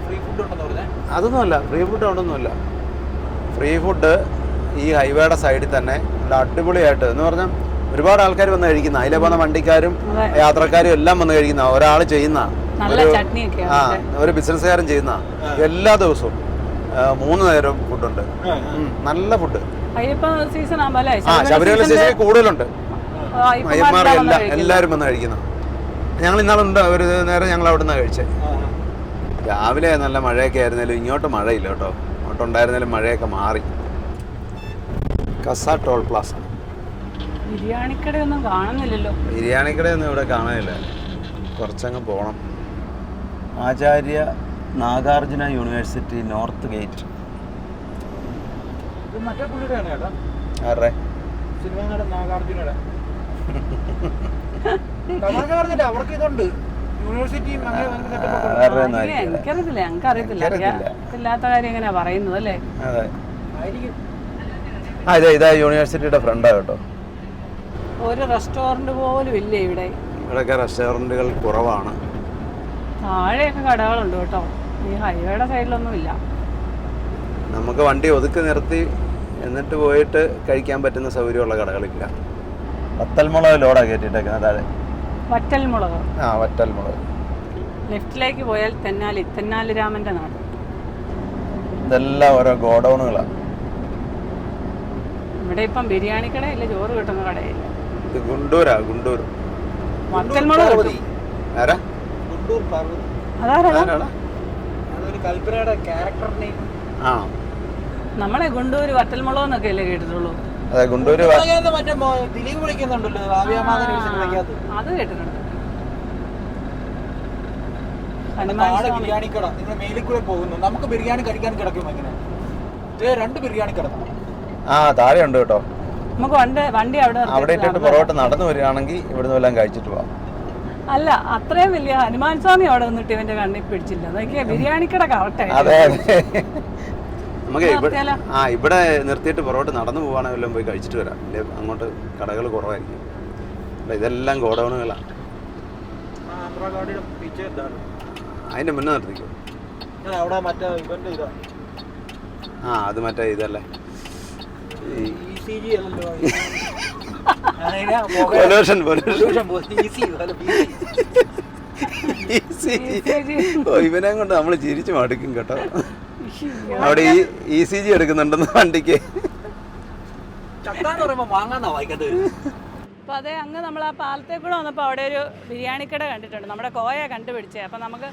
ഫ്രീ ഫുഡ് ഉണ്ടെന്ന് പറഞ്ഞാൽ അതൊന്നുമല്ല, ഫ്രീ ഫുഡ് അവിടെയൊന്നുമില്ല. ഫ്രീ ഫുഡ് ഈ ഹൈവേയുടെ സൈഡിൽ തന്നെ നല്ല അടിപൊളിയായിട്ട് എന്ന് പറഞ്ഞാൽ ഒരുപാട് ആൾക്കാർ വന്ന് കഴിക്കുന്ന, അതിലെ പോകുന്ന വണ്ടിക്കാരും യാത്രക്കാരും എല്ലാം വന്ന് കഴിക്കുന്ന, ഒരാൾ ചെയ്യുന്ന ഒരു ബിസിനസ്സുകാരൻ ചെയ്യുന്ന എല്ലാ ദിവസവും 3 നേരം ഫുഡുണ്ട്. നല്ല ഫുഡ്. ശബരിമല സീസൺ കൂടുതലുണ്ട്. അയ്യന്മാർക്കെല്ലാം എല്ലാവരും വന്ന് കഴിക്കുന്ന. ഞങ്ങൾ ഇന്നാളുണ്ട് ഒരു നേരം ഞങ്ങൾ അവിടെ നിന്നാണ് കഴിച്ചത്. രാവിലെ നല്ല മഴയൊക്കെ ആയിരുന്നാലും ഇങ്ങോട്ട് മഴയില്ല കേട്ടോ. അങ്ങോട്ടുണ്ടായിരുന്നാലും മഴയൊക്കെ മാറി. കസ ടോൾ പ്ലാസ. ബിരിയാണിക്കടയൊന്നും കാണുന്നില്ലല്ലോ. ബിരിയാണിക്കടയൊന്നും ഇവിടെ കാണാനില്ല, കുറച്ചങ്ങ് പോകണം. ആചാര്യ നാഗാർജുന യൂണിവേഴ്സിറ്റി നോർത്ത് ഗേറ്റ്. മറ്റേ പുള്ളിയുടെയാണ് കേട്ടോ. ആരുടെ? സിനിമയുടെ നാഗാർജുനയുടെ. അവർക്ക് ഇതുണ്ട് യൂണിവേഴ്സിറ്റിയും. എനിക്കറിയത്തില്ല, ഞങ്ങൾക്കറിയത്തില്ല. ഇല്ലാത്ത കാര്യം എങ്ങനെയാ പറയുന്നത് അല്ലേ? അതെ, ഇതാ യൂണിവേഴ്സിറ്റിയുടെ ഫ്രണ്ടാ കേട്ടോ. ഒരു റെസ്റ്റോറന്റ് പോലും ഇല്ല ഇവിടെ. ഇവിടെയൊക്കെ റെസ്റ്റോറന്റുകൾ കുറവാണ്. താഴെയൊക്കെ കടകളുണ്ട് കേട്ടോ, ഈ ഹൈവേയുടെ സൈഡിലൊന്നും ഇല്ല. നമുക്ക് വണ്ടി ഒതുക്കി നിർത്തി എന്നിട്ട് പോയിട്ട് കഴിക്കാൻ പറ്റുന്ന സൗകര്യമുള്ള കടകളില്ല. വറ്റൽമുളക് ലോഡാ കയറ്റിട്ടേക്കുന്നത് താഴെ. വറ്റൽമുളക്? ആ, വറ്റൽമുളക്. ലെഫ്റ്റിലേക്ക് പോയാൽ തെന്നാലി രാമന്റെ നാട്. ഇതെല്ലാം ഓരോ ഗോഡൌണുകളാണ്. ഇവിടെ ഇപ്പം ബിരിയാണി കടയില്ല, ചോറ് കിട്ടുന്ന കടയില്ല. ഇത് ഗുണ്ടൂരാ, ഗുണ്ടൂർ. വറ്റൽമുളക് ആരാ? ഗുണ്ടൂർ പാർവതി. അതൊരു കൽപ്പനയുടെ ക്യാരക്ടർ നെയിം. ആ, നമ്മളെ ഗുണ്ടൂർ വറ്റൽമുളക് എന്നൊക്കെ അല്ലേ കേട്ടിട്ടുള്ളൂ. അതെ, ഗുണ്ടൂര്. മറ്റേ ദിലീപ് വിളിക്കുന്നുണ്ടല്ലോ, അത് കേട്ടിട്ടുണ്ട്. ബിരിയാണി കട നിങ്ങൾ മേലിൽ കൂടെ പോകുന്നു, നമുക്ക് ബിരിയാണി കഴിക്കാൻ കിടക്കും. എങ്ങനെ 2 ബിരിയാണി കട ആ താഴെ ഉണ്ട് കേട്ടോ. നമുക്ക് വണ്ടി അവിടെ ഇട്ടിട്ട് പുറകോട്ട് നടന്നു വരികയാണെങ്കിൽ ഇവിടുന്ന് എല്ലാം കഴിച്ചിട്ട് പോവാം. അല്ല, അത്രയും വലിയ ഹനുമാൻ സ്വാമി അവിടെ നിന്നിട്ട് ഇവന്റെ കണ്ണിൽ പിടിച്ചില്ല. നോക്കിയാ ബിരിയാണിക്കട കറക്റ്റ്. അതെ, നമുക്ക് ഇവിടെ നിർത്തിയിട്ട് പുറകോട്ട് നടന്നു പോവാണെങ്കിലും പോയി കഴിച്ചിട്ട് വരാം. അങ്ങോട്ട് കടകൾ കുറവായിരിക്കും. ഇതെല്ലാം ഗോഡൌണുകളാണ്. അതിന്റെ മുന്നേ നിർത്തിക്കോ. ആ, അത് മറ്റേ ഇതല്ലേ, ഇവനെ കൊണ്ട് നമ്മള് ചിരിച്ചു മടുക്കും കേട്ടോ. അവിടെ ഈ ECG എടുക്കുന്നുണ്ടെന്ന് വണ്ടിക്ക്. അപ്പോൾ അതെ, അങ്ങ് നമ്മൾ ആ പാലത്തേക്ക് കൂടെ വന്നപ്പോൾ അവിടെ ഒരു ബിരിയാണിക്കട കണ്ടിട്ടുണ്ട്. നമ്മുടെ കോയ കണ്ടുപിടിച്ചേ. അപ്പം നമുക്ക്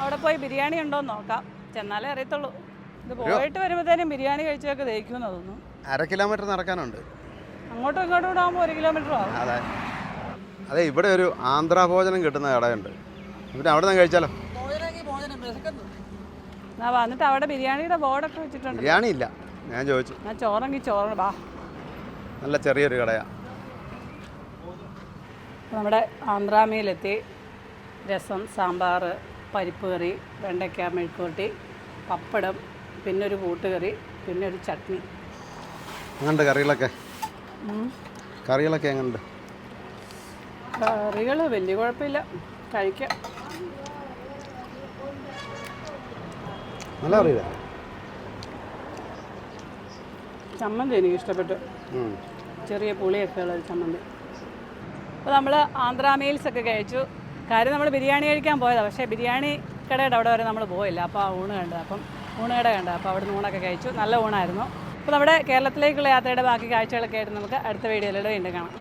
അവിടെ പോയി ബിരിയാണി ഉണ്ടോയെന്ന് നോക്കാം. ചെന്നാലേ അറിയത്തുള്ളൂ. ഇത് പോയിട്ട് വരുമ്പോഴത്തേനും ബിരിയാണി കഴിച്ചൊക്കെ ദഹിക്കുമെന്ന് തോന്നുന്നു. 1/2 കിലോമീറ്റർ നടക്കാനുണ്ട്. അങ്ങോട്ടും ഇങ്ങോട്ടും കൂടെ ആകുമ്പോൾ 1 കിലോമീറ്റർ ആകും. അതെ അതെ, ഇവിടെ ഒരു ആന്ധ്രാ ഭോജനം കിട്ടുന്ന കടയുണ്ട്. ഇവിടെ അവിടെ നിന്ന് കഴിച്ചാലോ? വന്നിട്ട് അവിടെ ബിരിയാണിയുടെ ബോർഡൊക്കെ വെച്ചിട്ടുണ്ട്. ബിരിയാണി ഇല്ല, ഞാൻ ചോദിച്ചു. ഞാൻ ചോറെങ്കിൽ ചോറ് ബാ. നല്ല ചെറിയൊരു കടയാണ്. നമ്മുടെ ആന്ധ്രാമയിലെത്തി. രസം, സാമ്പാർ, പരിപ്പ് കറി, വെണ്ടയ്ക്ക മെഴുക്കുവരട്ടി, പപ്പടം, പിന്നെ ഒരു കൂട്ടുകറി, പിന്നെ ഒരു ചട്നി. എങ്ങനെയുണ്ട് കറികളൊക്കെ? എങ്ങനെയുണ്ട്? കറികൾ വലിയ കുഴപ്പമില്ല, കഴിക്കാം. നല്ല അറിയില്ല. ചമ്മന്തി എനിക്ക് ഇഷ്ടപ്പെട്ടു, ചെറിയ പുളിയൊക്കെ ഉള്ള ഒരു ചമ്മന്തി. അപ്പോൾ നമ്മൾ ആന്ധ്രാ മീൽസ് ഒക്കെ കഴിച്ചു. കാര്യം നമ്മൾ ബിരിയാണി കഴിക്കാൻ പോയതാണ്, പക്ഷേ ബിരിയാണി കടയുടെ അവിടെ വരെ നമ്മൾ പോയില്ല. അപ്പോൾ ആ ഊണ് കണ്ടു, ഊണ് കട കണ്ടു. അപ്പോൾ അവിടെ ഊണൊക്കെ കഴിച്ചു, നല്ല ഊണായിരുന്നു. അപ്പോൾ നമ്മുടെ കേരളത്തിലേക്കുള്ള യാത്രയുടെ ബാക്കി കാഴ്ചകളൊക്കെ ആയിട്ട് നമുക്ക് അടുത്ത വീഡിയോയിലൂടെ വീണ്ടും കാണാം.